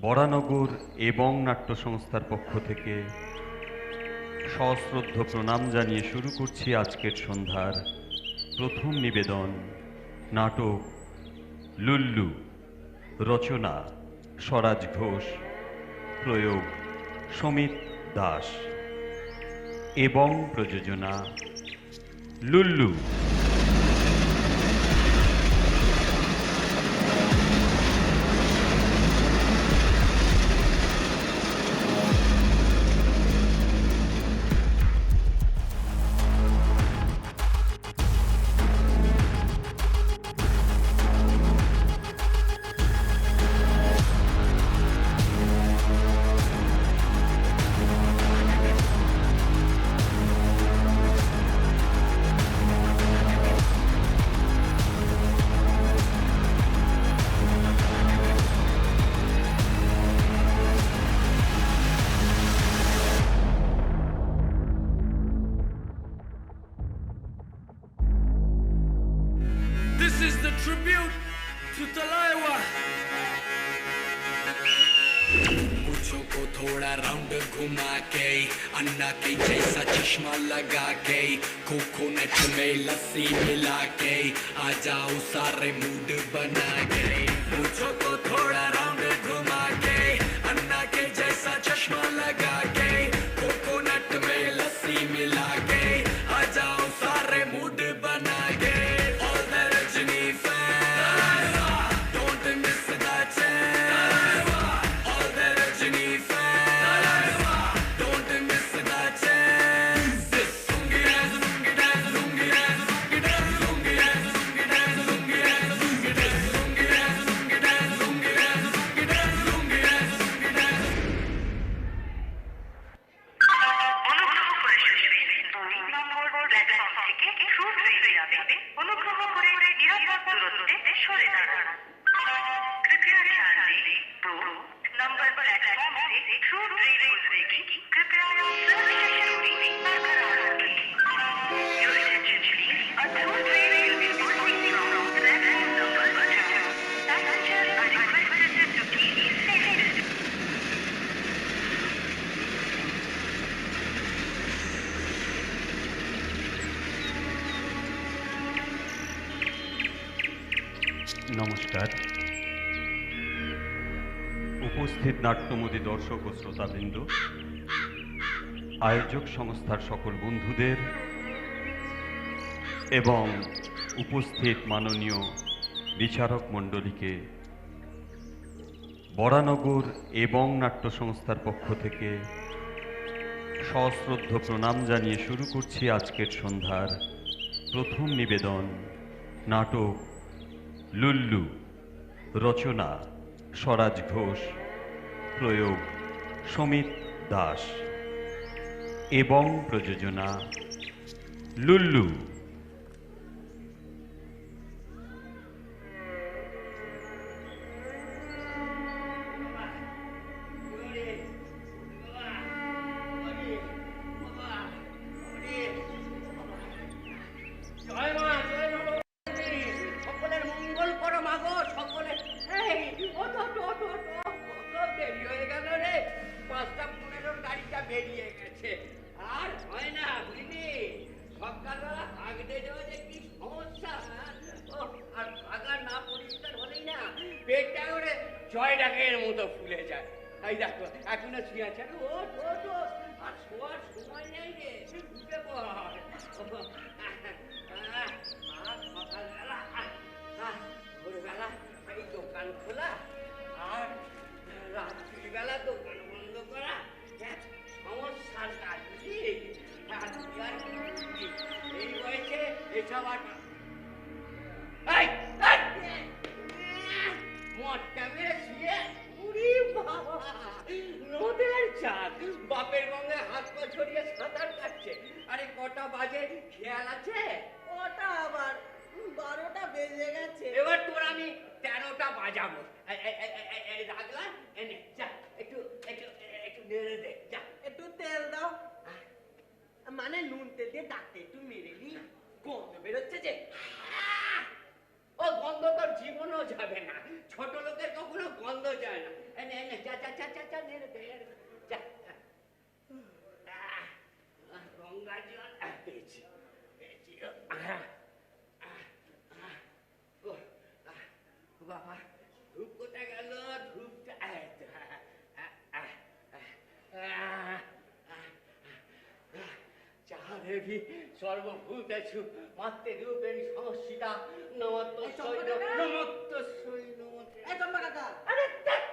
বরানগর এবং নাট্য সংস্থার পক্ষ থেকে সশ্রদ্ধ প্রণাম জানিয়ে শুরু করছি আজকের সন্ধ্যার প্রথম নিবেদন। নাটক লুল্লু, রচনা স্বরাজ ঘোষ, প্রয়োগ সমিত দাস এবং প্রযোজনা Lullu. This is the tribute to Talaiwa. मुझो को थोड़ा राउंड घुमा के अन्ना के जैसा चश्मा लगा के कोकोनट में लस्सी मिला के आ जाओ सारे मूड बना के मुझो को थोड़ा राउंड घुमा के अन्ना के जैसा चश्मा लगा के कोकोनट में लस्सी मिला के आ जाओ सारे मूड बना के নমস্কার। উপস্থিত নাট্যমোদী দর্শক ও শ্রোতাবৃন্দ, আয়োজক সংস্থার সকল বন্ধুদের এবং উপস্থিত মাননীয় বিচারক মণ্ডলীকে বরানগর এবং নাট্য সংস্থার পক্ষ থেকে সশ্রদ্ধ প্রণাম জানিয়ে শুরু করছি আজকের সন্ধ্যার প্রথম নিবেদন। নাটক লুল্লু, রচনা স্বরাজ ঘোষ, প্রয়োগ সমিত দাস এবং প্রযোজনা লুল্লু। জয়ডাকের মতো ফুলে যায়। এই দেখো এখনো শুয়ে আছে, আর শোয়ার সময় নেই রে, উঠে পড়। সকালবেলা ভোরবেলা এই দোকান খোলা আর রাত্রিবেলা দোকান বন্ধ করা, সমস্যার কাজ বুঝলি। এই বয়সে এসব মটকা মেরে শুয়ে নদের চাঁদ বাপের গঙ্গে হাত পা ছড়িয়ে সাঁতার কাটছে। আরে কটা বাজে খেয়াল আছে? ওটা আবার 12টা বেজে গেছে। এবার তোর আমি 13টা বাজাবো। রাখলাম, এনে যা একটু একটু একটু নেড়ে দে, যা একটু তেল দাও। মানে নুন তেল দিয়ে ডাকতে একটু মেরে নি, গন্ধ বেরোচ্ছে যে। ও গন্ধ তোর জীবনও যাবে না, ছোট লোকের কখনো গন্ধ যায় না। এনে এনে যা দেবী সর্বভূতেষু মাতৃরূপেণ সংস্থিতা নমস্তস্যৈ নমস্তস্যৈ নমস্তে। এই চম্পা কাকা, আরে ধ্যাৎ,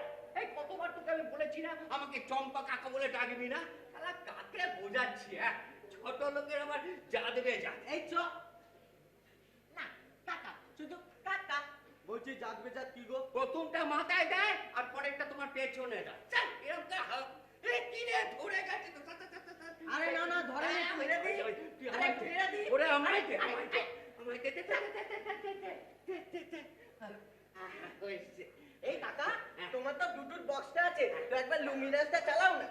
এই কতবার তোকে আমি বলেছি না আমাকে চম্পা কাকা বলে ডাকবি না? শালা কাকে বোঝাচ্ছি? হ্যাঁ, ছোট লোকের আবার যা দেবে যা। এই চ না কাকা, শুধু কাকা বলছি। জাগবে জাগ কি গো? প্রথমটা মাথায় দেয় আর পরেরটা তোমার পেছনে দেয়। চল, এরকম করে হাত। এ কি রে, ধরে গেছে তো। আরে না না, ধরে নে, ফেলে দি। তুই আরে আমায় দে। ফেলে দি। ওরে আমায় দে, আরে, আমায় দে। আমায় দে, দে, দে, দে, দে, দে, দে, দে, দে, দে। হয়েছে। এই কাকা, তোমার তো ব্লুটুথ বক্সটা আছে, তো একবার লুমিনাসটা চালাও না।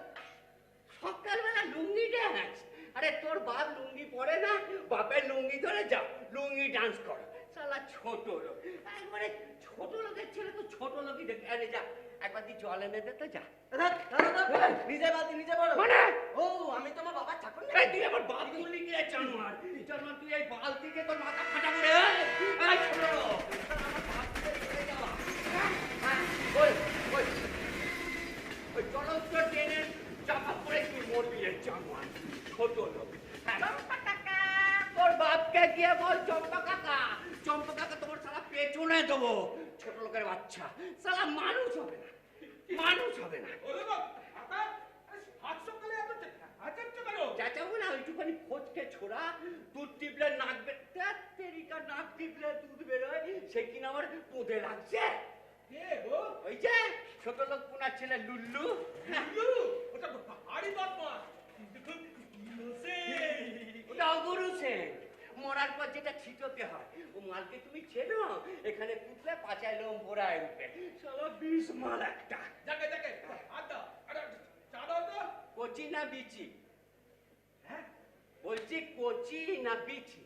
সকালবেলা লুঙ্গি ড্যান্স? আরে তোর বাপ লুঙ্গি পরে না? বাপের লুঙ্গি ধরে যাও, লুঙ্গি ডান্স করো। শালা ছোট লোক, একবারে ছোট লোকের ছেলে তো ছোট লোকই দেখে। আরে যা, একবার তুই জল এনে দে তো, যা। নিজে বাতি নিজে বলো। মানে? ও, আমি তোমার বাবার চাকর না? এই তুই আমার বাপ বললি কি রে জানোয়ার? জানোয়ার, তুই এই বালতি দিয়ে তোর মাথা ফাটা করে। এই ছোট লোক, আমার বাপ থেকে চলে যাওয়া। হ্যাঁ, ওই চলন্ত ট্রেনের চাপা পড়ে তুই মরবি রে জানোয়ার, ছোট লোক। হ্যাঁ। তোর বাপকে গিয়ে বল চম্পা কাকা। চম্পা কাকা তোমার সারা পেছনে দেবো। ছোট লোকের বাচ্চা, সালা মানুষ হবে না, মানুষ হবে না। চাচাবো না, ওইটুখানি ফচকে ছোড়া, দুধ টিপলে নাক তেরিকা নাক টিপলে দুধ বেরোয়, সে কিনা আমার পোঁদে লাগছে। ওই যে ছোট লোক পুনার ছেলে লুল্লু। ওটা অগুরু সেন, মরার পর যেটা ছিটোতে হয়। ও মালকে তুমি চেনো? এখানে পুতলে পাচায় লোম বোড়ায় উঠবে। চলো 20 মাল একটা। কচি না বিচি? বলছি কচি না বিচি?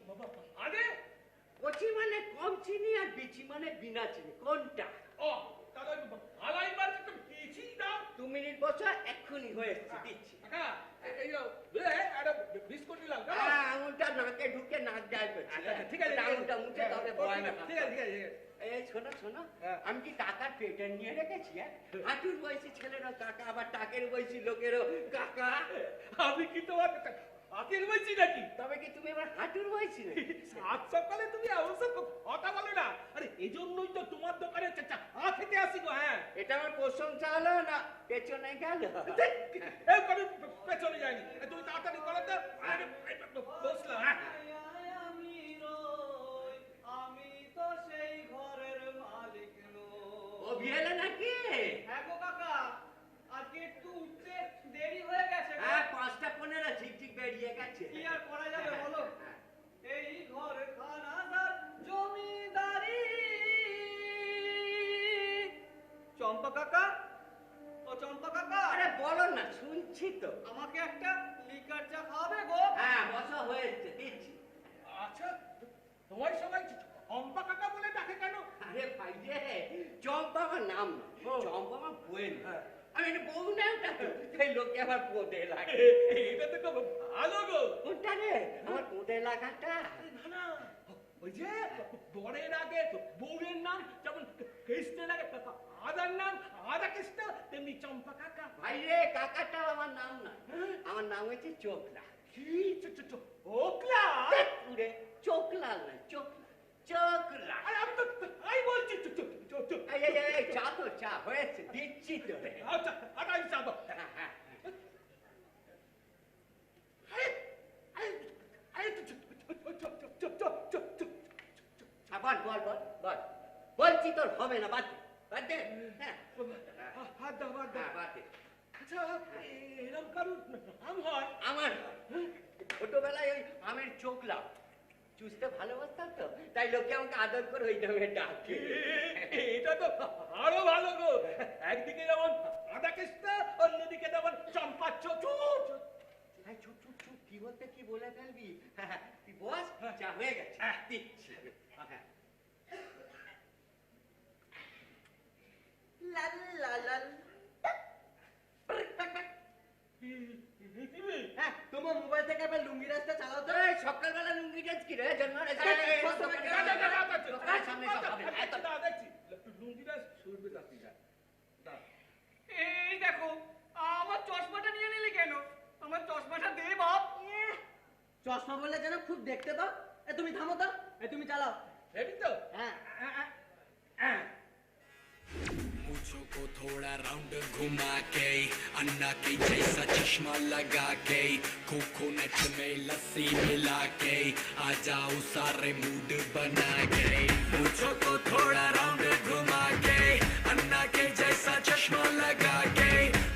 কচি মানে কম চিনি আর বিচি মানে বিনা চিনি, কোনটা? 2 মিনিট বসো, এক্ষুনি হয়ে এসছে, দিচ্ছি। হ্যাঁ, আঙুলটা নাকে ঢুকে নাক যায় করছে। ঠিক আছে, আঙুলটা মুছে তবে ভয় না। ঠিক আছে। এই শোনো শোনো, আমি কি টাকার পেটের নিয়ে রেখেছি? হাঁটুর বয়সী ছেলেরও কাকা, আবার টাকের বয়সী লোকেরও কাকা। আমি কি তোমার আকের বলছি নাকি? তবে কি তুমি আমার হাঁটুর বয়সী নাকি? সাত সকালে তুমি এমন সব কথা বলো না। আরে এজন্যই তো তোমার দোকানে চা খেতে আসি গো। হ্যাঁ, এটা আমার প্রশংসা হলো না পেছনে গেল? আমি পেছনে যাইনি। তুমি তাড়াতাড়ি করো তো। বসলাম। আমি তো সেই ঘরের মালিক ও বিয়েলে নাকি? হ্যাঁ গো কাকা, আজকে একটু উঠতে দেরি হয়ে গেছে। হ্যাঁ, 5:15 ঠিক বেরিয়ে গেছে। কি আর করা যাবে বলো? এই ঘর খানাদার জমিদারি। চম্পা কাকা, ও চম্পা কাকা, আরে বলো না, শুনছি তো। আমাকে একটা লিকার চা খাওয়াবে গো? হ্যাঁ, বসা হয়েছে, দিচ্ছি। আচ্ছা, তোমার সবাই চম্পা কাকা বলে ডাকে কেন? আরে ভাই রে, চম্পা আমার নাম না, চম্পা আমার বইয়ের নাম। আমি একটা বউ না, ওটা তো সেই লোকে আমার পোদে লাগে। এটা তো খুব ভালো গো। কোনটা রে? আমার পোদে লাগাটা? না না, ওই যে বরের আগে বউয়ের নাম যেমন কৃষ্ণের আগে আদার নাম আদা কৃষ্ণ, তেমনি চম্পা কাকা। ভাই রে, কাকাটাও আমার নাম না, আমার নাম হচ্ছে চোখলা। কি ওকলা? পুরে চোখলাল না, চোখলা, চোখলা। আরে আমি তো তাই বলছি। এই, এই, এই, চা তো, চা হয়েছে, দিচ্ছি তো রে। আচ্ছা, আটাই যাবো। হ্যাঁ, হ্যাঁ। বল বল বল বল, বলছি তোর হবে না, বাদ দে, বাদ দে। হ্যাঁ, হাত দাও, হাত দাও। হ্যাঁ, বাদ দে। আচ্ছা, এরকম কারুর নাম হয়? আমার ছোটবেলায় ওই আমের চোখলা চুষতে ভালোবাসতাম তো, তাই লোকে আমাকে আদর করে ওই নামে ডাকে। এটা তো আরো ভালো গো। একদিকে যেমন আদা কৃষ্ণ, অন্যদিকে যেমন চম্পা চোখ। হ্যাঁ, চুপ চুপ চুপ, কি বলতে কি বলে ফেলবি। হ্যাঁ, হ্যাঁ, তুই বস, চা হয়ে গেছে, দিচ্ছি। হ্যাঁ। লাল লাল লাল। হ্যাঁ, তোমার মোবাইল থেকে একবার লুঙ্গি রাস্তা চালাও তো। এই, সকালবেলা লুঙ্গি ডান্স কি রে জন্মার? সামনে সব হবে না, এত দেখছি লুঙ্গিটা সুরবে দাঁতিটা। এই দেখো, আমার চশমাটা নিয়ে নিলি কেন? আমার চশমাটা দে বাপ। চশমা বললে যেন খুব দেখতে তো। তুমি থামো তো, তুমি চালাও। রেডি তো? হ্যাঁ। मुझो को थोड़ा राउंड घुमा के अन्ना के जैसा चश्मा लगा के कोकोनट में लस्सी मिला के आ जाओ सारे मूड बना के मुझो को थोड़ा राउंड घुमा के अन्ना के जैसा चश्मा लगा के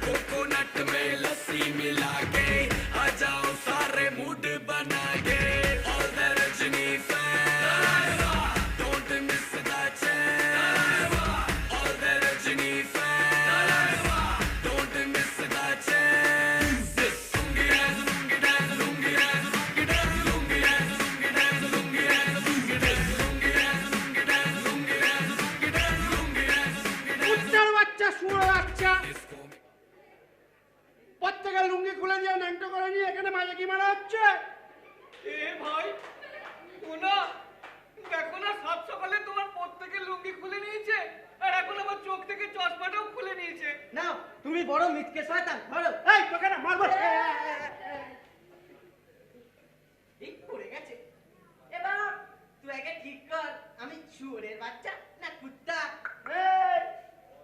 कोकोनट में लस्सी मिला के आ जाओ सारे मूड बना के All the Rajini fans don't miss the chance All the Rajini fans don't miss the chance Lungi dance, lungi dance, lungi dance, lungi dance, lungi dance, lungi dance, lungi dance, lungi dance, lungi dance, lungi dance, lungi dance, lungi dance, lungi dance, lungi dance. উচ্চার বাচ্চা শুয়োর বাচ্চা Disco me. প্রত্যেকের লুঙ্গি খুলে দিয়ে ন্যাংটো করে নিয়ে এখানে মাঝে কি মারা হচ্ছে? এ ভাই শোনো, দেখো না সাত সকালে তোমার প্রত্যেকের লুঙ্গি খুলে নিয়েছে আর এখন আমার চোখ থেকে চশমাটাও খুলে নিয়েছে। নাও, তুমি বড় মিথকে শয়তান, ধরো। এই তোকে না মারবো। ঠিক পড়ে গেছে। এবার তুই আগে ঠিক কর, আমি শুয়োরের বাচ্চা না কুত্তা। এই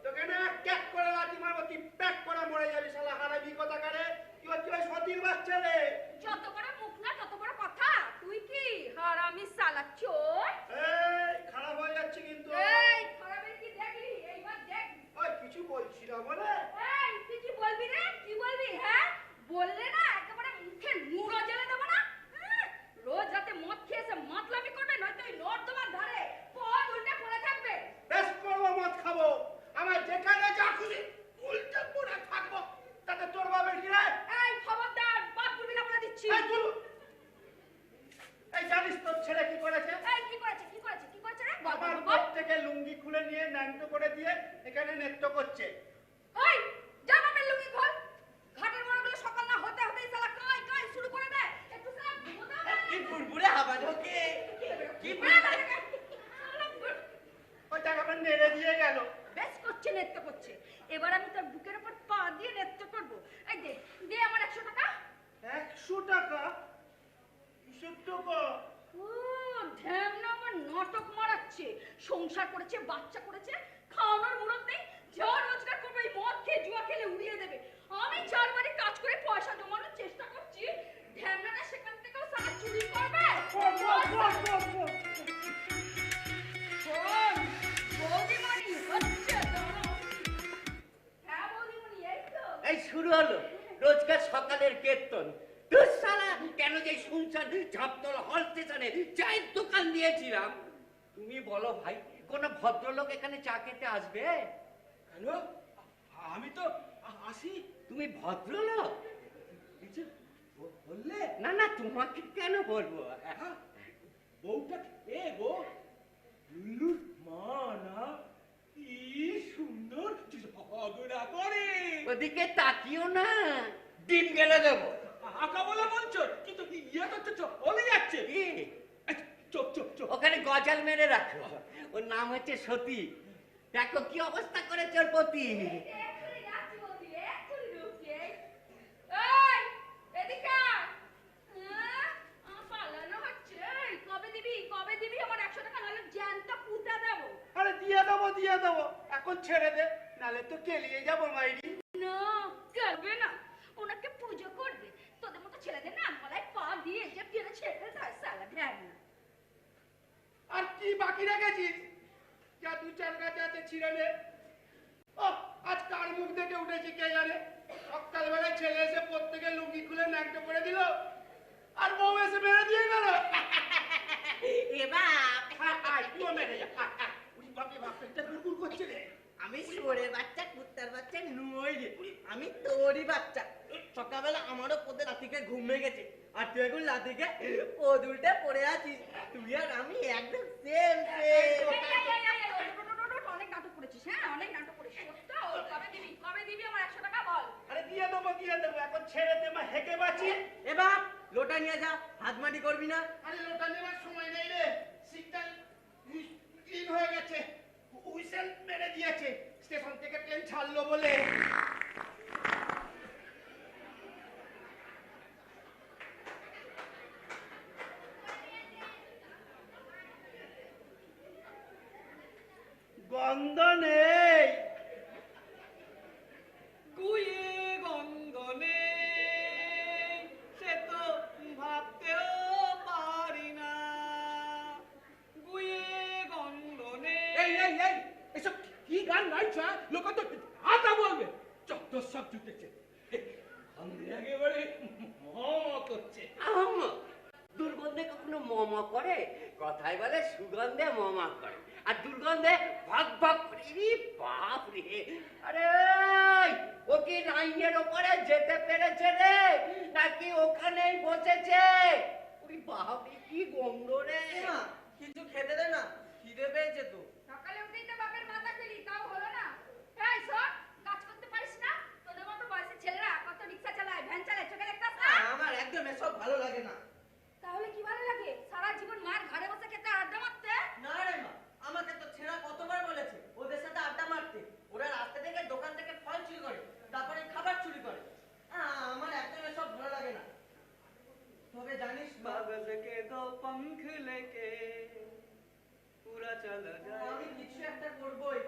তোকে না ক্যাক করে লাঠি মারবো, তুই প্যাক করে মরে যাবি শালা হারামি কোথাকারে। তুই হচ্ছে ওই সতীর বাচ্চা রে। যত বড় মুখ না তত বড় কথা। তুই কি হারামি শালা চোর? এই খারাপ হয়ে যাচ্ছে কিন্তু। এই খারাপের কি দেখলি? এইবার দেখ। ওই কিছু বলছি না বলে। এই তুই কি বলবি রে? কি বলবি? হ্যাঁ বললে না একেবারে মুখে নুড়ো জেলে দেবো না। রোজ রাতে মদ খেয়ে এসে মাতলামি করবে, নয়তো এই নর্দমার ধারে পথ উল্টে পড়ে থাকবে। বেশ করবো, মদ খাবো, আমার যেখানে যা খুশি উল্টে পড়ে থাকবো, তাতে তোর বাবার কি রে? এই খবরদার, বাপ করবি না বলে দিচ্ছি। এই তুই এই জানিস তোর ছেলে কি করেছে? এই কি করেছে? কি করেছে? কি করেছে রে? বল আমার বল, বল। প্রত্যেকে লুঙ্গি খুলে নিয়ে ন্যাংটো করে দিয়ে এখানে নৃত্য করছে। ওই যা বাপের লুঙ্গি খোল। ঘাটের মোড়াগুলো সকাল না হতে হতেই শালা কাই কাই শুরু করে দেয়। একটু শালা ঘুমোতে হবে না? কি বুড়বুড়ে হাওয়া ঢোকে। কি ওই টাকাটা নেড়ে দিয়ে গেল। বেশ করছে, নৃত্য করছে। এবার আমি তোর বুকের উপর পা দিয়ে নৃত্য করব। এই দে, দে আমার 100 টাকা। 100 টাকা? কিসের টাকা? ও ঢ্যামনা আমার নাটক মারাচ্ছে। সংসার করেছে, বাচ্চা করেছে, খাওয়ানোর মুরত নেই। যা রোজগার করবে এই মদ খেয়ে জুয়া খেলে উড়িয়ে দেবে। আমি 4 বাড়ি কাজ করে পয়সা জমানোর চেষ্টা করছি, ঢ্যামনাটা সেখান থেকেও সারা চুরি করবে। শোন, বৌদিমণি হচ্ছে দাঁড়াও। হ্যাঁ বৌদিমণি, এই তো। এই শুরু হলো রোজকার সকালের কীর্তন। তুই শালা কেন যে শুনছেন ঝাপতলা হল স্টেশনে চায়ের দোকান দিয়েছিলাম। তুমি বলো ভাই, কোন ভদ্রলোক এখানে চা খেতে আসবে? হ্যালো, আমি তো আসি। তুমি ভদ্রলোক? কিছু বললে? না না, তোমাকে কেন বলবো? হ্যাঁ, বউটা কে গো? লুলুর মা না? কি সুন্দর ঝগড়া করে। ওদিকে তাকিও না, ডিম গেলে দেবো। আঁকা বলা বলছো, কিন্তু ইয়ে তো চলে যাচ্ছে। কি? চোপ চোপ চোপ। ওখানে গজাল মেরে রাখো, ওর নাম হচ্ছে সতী। দেখো কি অবস্থা করেছে ওর প্রতি। এক্ষুনি যাচ্ছি বৌদি, এক্ষুনি ঢুকছি। এই, এদিকে আয়। পালানো হচ্ছে। এই, কবে দিবি? কবে দিবি আমার 100 টাকা? নাহলে জ্যান্ত পুঁতে দেবো। আরে দিয়ে দেবো, দিয়ে দেবো, এখন ছেড়ে দে, নালে তো কেলিয়ে যাবো মাইরি। না, করবে না। ওনাকে পুজো করবে। তোদের মতো ছেলেদের না গলায় পা দিয়ে যে টেনে ছেড়ে দেয় শালা ঢ্যামনা। আর কি বাকি রেখেছিস? যা 2-4 গাছ আছে ছিঁড়ে নে। ও আজ কার মুখ দেখে উঠেছি কে জানে। সকালবেলায় ছেলে এসে প্রত্যেকে লুঙ্গি খুলে ন্যাংটো করে দিল, আর বউ এসে মেরে দিয়ে গেল। এবার তুইও মেরে যা। উনি বাপরে বাপ, পেটটা গুড়গুড় করছে রে। আমি শুয়োরের বাচ্চা, কুত্তার বাচ্চা নই রে। আমি তোরই বাচ্চা। সকালবেলা আমারও পোদে লাঠিকে ঘুম ভেঙেছে, আর তুই এখন লাঠিকে পোদ উল্টে পড়ে আছিস। তুই আর আমি একদম সেম সেম। অনেক নাটক করেছিস, হ্যাঁ অনেক নাটক করেছিস। সত্য? কবে দিবি? কবে দিবি আমার 100 টাকা বল? আরে দিয়ে দেবো, দিয়ে দেবো, এখন ছেড়ে দে, মা হেঁকে বাঁচি। এবার লোটা নিয়ে যা, হাত মাটি করবি না। আরে লোটা নেবার সময় নেই রে, সিগন্যাল ক্লিন হয়ে গেছে, হুইসেল মেরে দিয়েছে, স্টেশন থেকে ট্রেন ছাড়লো বলে। গন্ধ নেই। গুয়ে গন্ধ নেই সে তো ভাবতেও পারি না। গুয়ে গন্ধ নেই। এই এসব কি গান গাইছ? লোক তো আতা বলবে। যত সব জুটেছে, গন্ধে একেবারে ম করছে। দুর্গন্ধে কখনো মমা করে? কথায় বলে সুগন্ধে মমা করে, আর দুর্গন্ধে ভাগ ভাগ করে। ইরি বাপ রে! আরে ও কি লাইনের ওপরে যেতে পেরেছে রে, নাকি ওখানেই বসেছে? ওই বাপ রে, কি গন্ধ রে! মা কিছু খেতে দে না, খিদে পেয়েছে তো। সকালে উঠেই তো বাপের মাথা খেলি, তাও হলো না। এই শোন, কাজ করতে পারিস না? তোদের মতো বয়সী ছেলেরা কত রিক্সা চালায়, ভ্যান চালায়, চোখে দেখতাস না? আমার একদম এসব ভালো লাগে না। তাহলে কি ভালো লাগে? সারা জীবন মায়ের ঘরে বসে খেতে আর আড্ডা মারতে? না রে মা, আমাকে তো ছেঁড়া কতবার বলেছে ওদের সাথে আড্ডা মারতে। ওরা রাস্তা থেকে দোকান থেকে ফল চুরি করে, তারপরে খাবার চুরি করে। আমার একদম এসব ভালো লাগে না। তবে জানিস মা, कागज के दो पंख लेके पूरा चला আমি जाए কিছু একটা করবই।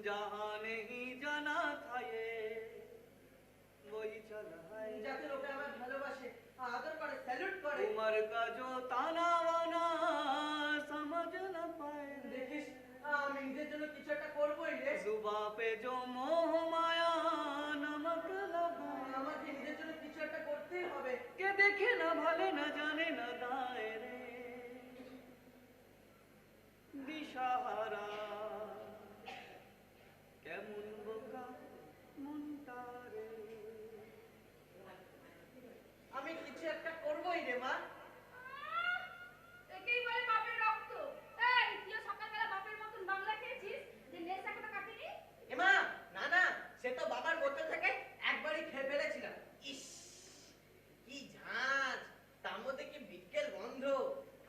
जहाँ नहीं जाना था ये वही चला है। যাতে লোকে আমার ভালোবাসে, আদর করে, স্যালুট করে। उम्र का जो ताना वाना समझ न पाए। দেখিস আমি নিজের জন্য কিছু একটা করবই রে। जुबा पे जो मोह माया नमक लगाए। আমাকে নিজের জন্য কিছু একটা করতেই হবে। के देखे न भले न जाने न दाए रे दिशाहारा কেমন বোকা মনটা রে। আমি কিছু একটা করবই রে মা। একেই বলে বাপের রক্ত। এই, তুইও সকালবেলা বাপের মতন বাংলা খেয়েছিস, যে নেশা এখনো কাটেনি? এমা না না, সে তো বাবার বোতল থেকে একবারই খেয়ে ফেলেছিলাম। ইস কি ঝাঁজ, তার মধ্যে কি বিকেল গন্ধ।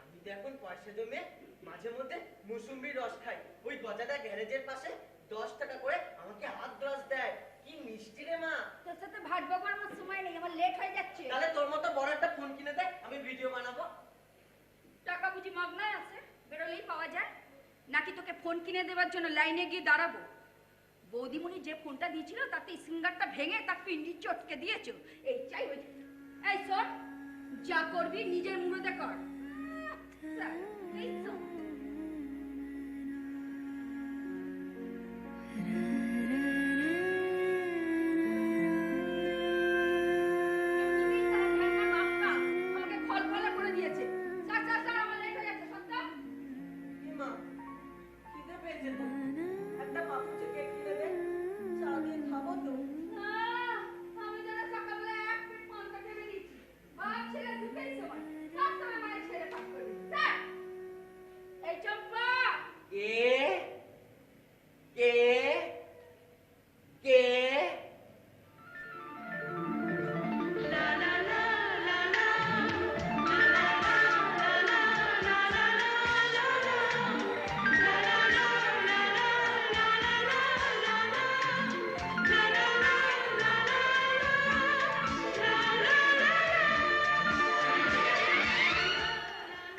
আমি তো এখন পয়সা জমে মাঝে মধ্যে মুসুম্বির রস খাই। ওই গজাদা গ্যারেজের পাশে 10 টাকা করে আমাকে হাত গ্লাস দেয়। কি মিষ্টি রে মা। তোর সাথে ভাটবো করার সময় নেই, আমার লেট হয়ে যাচ্ছে। তাহলে তোর মতো বড় একটা ফোন কিনে দে, আমি ভিডিও বানাবো। টাকা বুঝি মাগনায় আছে, বেরোলেই পাওয়া যায়? নাকি তোকে ফোন কিনে দেওয়ার জন্য লাইনে গিয়ে দাঁড়াবো? বৌদিমণি যে ফোনটা দিয়েছিল তাতে সিঙ্গারটা ভেঙে তার পিন্ডি চটকে দিয়েছো। এই চাই ওই। এই শোন, যা করবি নিজের মুরদে কর। এই শোন। আমাকে খলখলা করে দিয়েছে। স্যার স্যার স্যার, আমার লেট হয়ে যাচ্ছে। সত্য? কি মা, খিদে পেয়েছে তো? একটা পাপুচে কেক কিনে দে, চা দিয়ে খাবো তো। আমি যেন সকালবেলা এক পেট পান্তা খেয়ে বেরিয়েছি। বাপ ছেলে দুটোই সমান, সবসময় মায়ের ছেলে পাক করবি। স্যার, এই চম্পা, কে কে কে?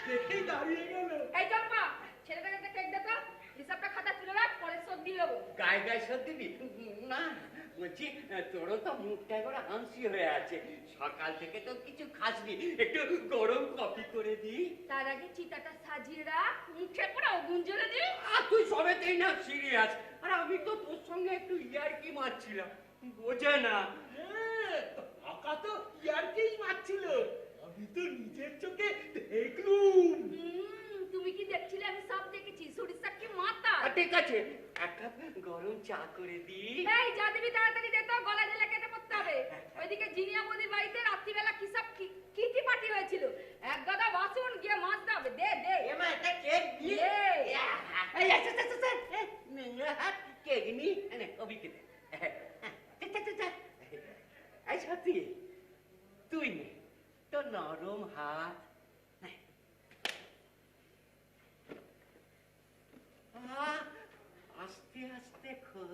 দেখেই দাঁড়িয়ে গেল। এই চম্পা, ছেলেটাকে একটা কেক দে তো। হিসাবটা খাতা তুলে রাখ, পরে শোধ দিয়ে দেবো। গায়ে গায়ে সব দিবি? না, বলছি তোরও তো মুখটা করে হাসি হয়ে আছে। সকাল থেকে তো কিছু খাসনি, একটু গরম কফি করে দিই। তার আগে চিতাটা সাজিয়ে রাখ, মুখে করে আগুন জ্বেলে দিই। আর তুই সবেতেই না সিরিয়াস, আর আমি তো তোর সঙ্গে একটু ইয়ার্কি মারছিলাম, বোঝে না। কাকা তো ইয়ারকেই মারছিল, আমি তো নিজের চোখে দেখলুম। তুমি কি দেখছিলে? আমি সব দেখেছি। সরিষা কি মাথা। ঠিক আছে, এক কাপ গরম চা করে দিই। এই যা দিবি তাড়াতাড়ি দে তো, গলা জেলা কেটে পড়তে হবে। ওইদিকে জিনিয়া মোদির বাড়িতে রাত্রিবেলা কি সব কিটি পার্টি হয়েছিল। এক গাদা বাসন গিয়ে মাজতে হবে। দে দে। এমা একটা কেক দিয়ে। দে। এই আচ্ছা আচ্ছা আচ্ছা, কেক নি কবি কেটে। এই সত্যি তুই নে, তোর নরম হাত। আস্তে আস্তে খোল।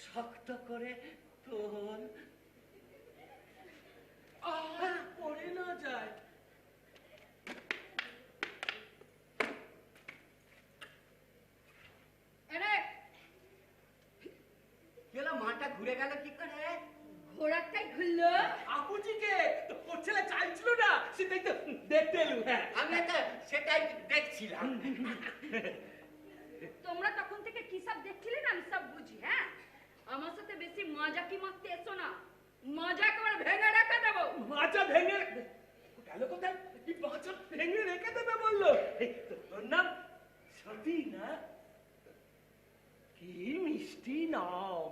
শক্ত করে তোল। পড়ে না যায়। ঘুরে গেল কি করে? ঘোড়াটাই ঘুরলো। আপুজিকে ওর ছেলে চাইছিল না, সেটাই তো দেখতে এলুম। হ্যাঁ, আমি তো সেটাই দেখছিলাম। তোমরা তখন থেকে কি সব দেখছিলে না আমি সব বুঝি। হ্যাঁ, আমার সাথে বেশি মজা কি মারতে এসো না, মজা একেবারে ভেঙে রেখে দেবো। মাচা ভেঙে গেল কোথায়? কি মাচা ভেঙে রেখে দেবে বললো? এই, তোর নাম সতী না? কি মিষ্টি নাম,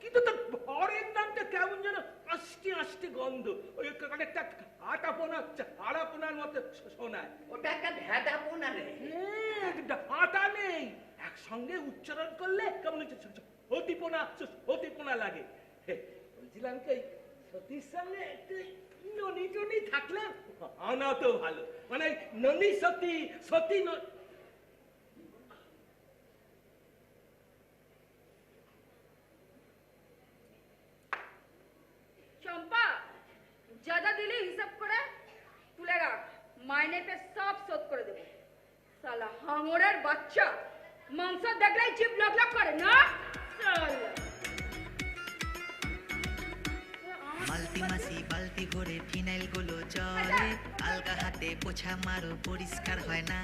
কিন্তু তোর বরের নামটা কেমন যেন আস্তে আস্তে গন্ধ, ওই অনেকটা আটাপোনার মতো শোনায়। ওটা একটা ভেদাপোনা রে। আটা নেই, একসঙ্গে উচ্চারণ করলে কেমন হতিপোনা লাগে। বলছিলাম কি, সতীর সঙ্গে একটু ননি টনি থাকলে আনা তো ভালো, মানে ননি সতী, সতী চম্পা, যা দিলি হিসাব করে তুলে রাখ, মাইনে পে সব শোধ করে দেবো। সালা হাঙরের বাচ্চা, মাংস দেখলেই জিভ লক লক করে না। সালা মালতি মাসি বালতি ভরে ফিনাইল গুলো জলে, আলগা হাতে পোছা মারো পরিষ্কার হয় না।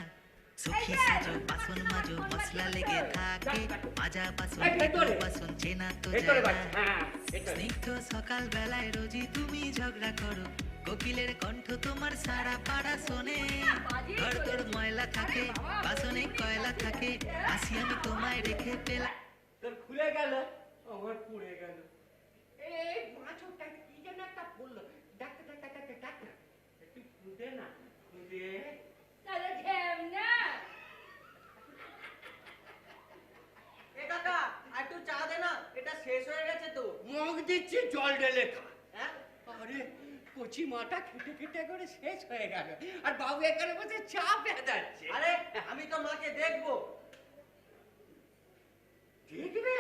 সুখী সাজো বাসন মাজো মশলা লেগে থাকে, মাজা বাসন বাসন চেনা তো যায় না। স্নিগ্ধ সকাল বেলায় রোজই তুমি ঝগড়া করো, কোকিলের কণ্ঠ তোমার সারা পাড়া শোনে। ঘর তোর ময়লা থাকে, বাসনে কয়লা থাকে, আসি আমি তোমায় রেখে পেলাম। তোর খুলে গেল, আমার পুড়ে গেল। এই মাছটা কি যেন একটা বললো, ডাক্তার ডাক্তার ডাক্তার ডাক্তার একটু খুঁজে না, খুঁজে। সালা ঢ্যামনা। এ কাকা আর একটু চা দে না, এটা শেষ হয়ে গেছে তো। মুখ দিচ্ছি জল ঢেলে খা। হ্যাঁ, আরে কচি মাটা খেটে খেটে করে শেষ হয়ে গেল, আর বাবু এখানে বসে চা পেঁদাচ্ছে। আরে আমি তো মাকে দেখবো। দেখবে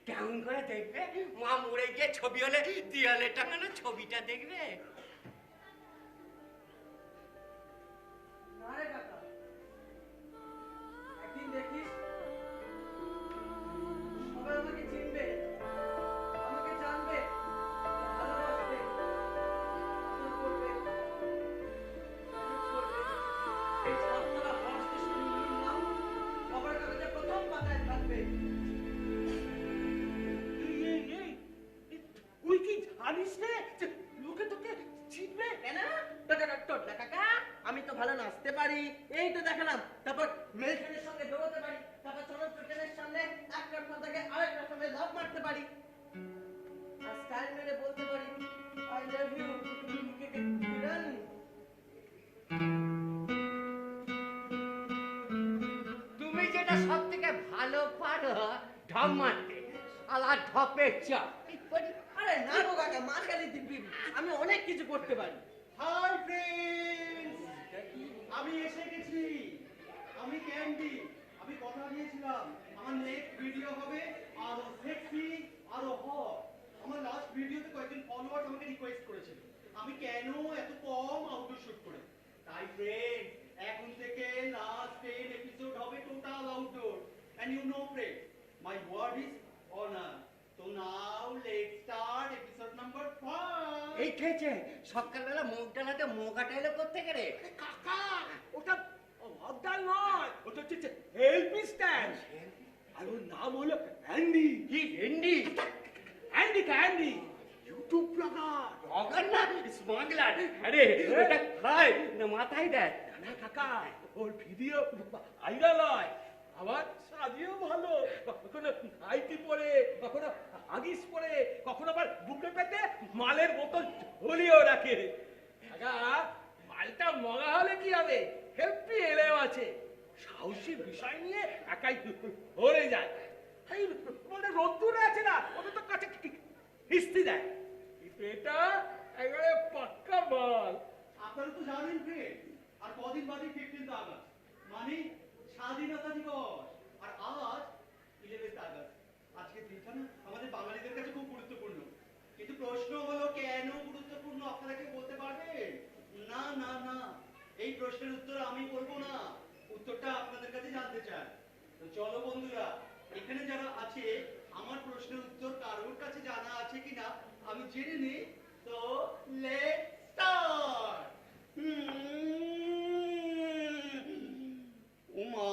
কেমন করে দেখবে? মা মরে গিয়ে ছবি হলে দেয়ালে টাঙানো ছবিটা দেখবে। না রে কাকা, একদিন দেখিস সবাই আমাকে চিনবে, আমাকে জানবে, ভালোবাসবে, আদর করবে, আদর করবে। এই ছাত্ররা হাসতে শুনলির নাম খবর কাগজে প্রথম পাতায় থাকবে। তুই কি জানিস রে যে লোকে তোকে চিনবে? কেন? টোটলা কাকা, আমি তো ভালো নাচতে পারি, এই তো দেখালাম। তারপর মেলটনের সঙ্গে দৌড়াতে পারি, তারপর চলন্ত ট্রেনের সামনে এক রাস্তা থেকে আরেক রাস্তায় লাফ মারতে পারি, আর স্টাইল মেরে বলতে পারি আই লাভ ইউ কিরণ। তুমি যেটা সব থেকে ভালো পারো, ঢপ মারতে, শালা ঢপের চাপ। আরে না গো কাকা, মার গালি দিবি, আমি অনেক কিছু করতে পারি। হাই ফ্রেন্ডস, আমি এসে গেছি। আমি ক্যান্ডি। আমি কথা দিয়েছিলাম আমার নেক্সট ভিডিও হবে আরো সেক্সি, আরো হট। আমার লাস্ট ভিডিওতে কয়েকজন ফলোয়ার্স আমাকে রিকোয়েস্ট করেছিল আমি কেন এত কম আউটডোর শুট করে। তাই ফ্রেন্ডস, এখন থেকে লাস্ট 10 এপিসোড হবে total outdoor. And you know friends, my word is honour. So now let's start episode number 5. এই খেয়েছে সকালবেলা মুখ ডালাতে মোকাটা এলো কোত্থেকে রে? কাকা, ওটা অবদান নয়, ওটা হচ্ছে হেল্পি স্ট্যান্ড। আর ওর নাম হলো অ্যান্ডি। কি ভেন্ডি? Andy YouTube blogger. অগার না, স্মাগলার। আরে ওটা খায় না মাথায় দেয়? না কাকা, ওর ভিডিও ভাইরাল হয়, আবার সাজিয়েও ভালো। কখনো আইটি পরে, কখনো আগিস পরে, কখনো আবার বুকে পেতে মালের বোতল ঝুলিয়েও রাখে। কাকা, মালটা মগা হলে কি হবে, হেল্পি এলেও আছে। সাহসী বিষয় নিয়ে একাই ধরে যায়। এই মানে রোদ্দুরে আছে না, ওদের তো কাছে হিস্তি দেয়, কিন্তু এটা একেবারে পাক্কা মাল। আপনারা তো জানেন ফ্রেন্ড, আর কদিন বাদে 15 আগস্ট, মানে স্বাধীনতা দিবস। আর আজ 11 আগস্ট। আজকের দিনটা না আমাদের বাঙালিদের কাছে খুব গুরুত্বপূর্ণ। কিন্তু প্রশ্ন হলো কেন গুরুত্বপূর্ণ, আপনারা কি বলতে পারবেন? না না না, এই প্রশ্নের উত্তর আমি বলবো না, উত্তরটা আপনাদের কাছে জানতে চাই। তো চলো বন্ধুরা, এখানে যারা আছে আমার প্রশ্ন প্রশ্নের উত্তর কারোর কাছে জানা আছে কিনা আমি জেনে নিই। তো লেটস স্টার্ট। উমা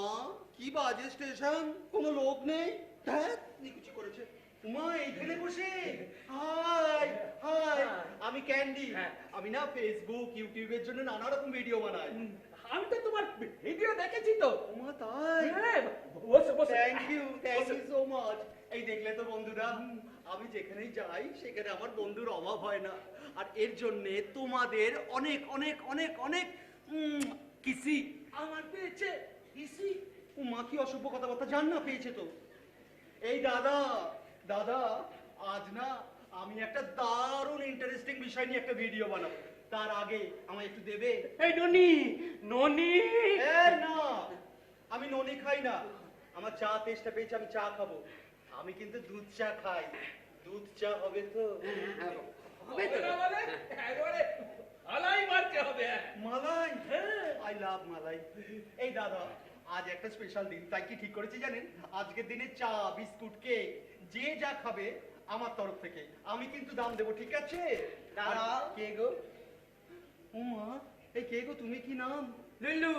কি বাজে স্টেশন, কোনো লোক নেই। ধ্যাৎ, নিকুচি করেছে। উমা এইখানে বসে। হাই হাই, আমি ক্যান্ডি। আমি না ফেসবুক ইউটিউবের জন্য নানা রকম ভিডিও বানাই। আমি তো তোমার ভিডিও দেখেছি তো। উমা তাই? বসে বসে থ্যাংক ইউ সো মাচ। এই দেখলে তো বন্ধুরা, আমি যেখানেই যাই সেখানে আমার বন্ধুর অভাব হয় না। আর এর জন্য তোমাদের অনেক অনেক অনেক অনেক কিসি। আমার পেয়েছে ইসি। উমা কি অসভ্য কথাবার্তা, জান না পেয়েছে তো। এই দাদা দাদা, আজ না আমি একটা দারুণ ইন্টারেস্টিং বিষয় নিয়ে একটা ভিডিও বানাবো। তার আগে আমায় একটু দেবে? এই ননি ননি। এই না, আমি ননি খাই না। আমার চা তেষ্টা পেয়েছে, আমি চা খাবো। আমি কিন্তু দুধ চা খাই। দুধ চা হবে তো? হবে তো না মানে একবারে আলাই মারতে হবে। মালাই, আই লাভ মালাই। এই দাদা, আজ একটা স্পেশাল দিন, তাই কি ঠিক করেছি জানেন? আজকের দিনে চা বিস্কুট কেক যে যা খাবে আমার তরফ থেকে আমি কিন্তু দাম দেবো, ঠিক আছে? দাদা। কে গো? উমা, এই কে গো তুমি? কি নাম? লুল্লু।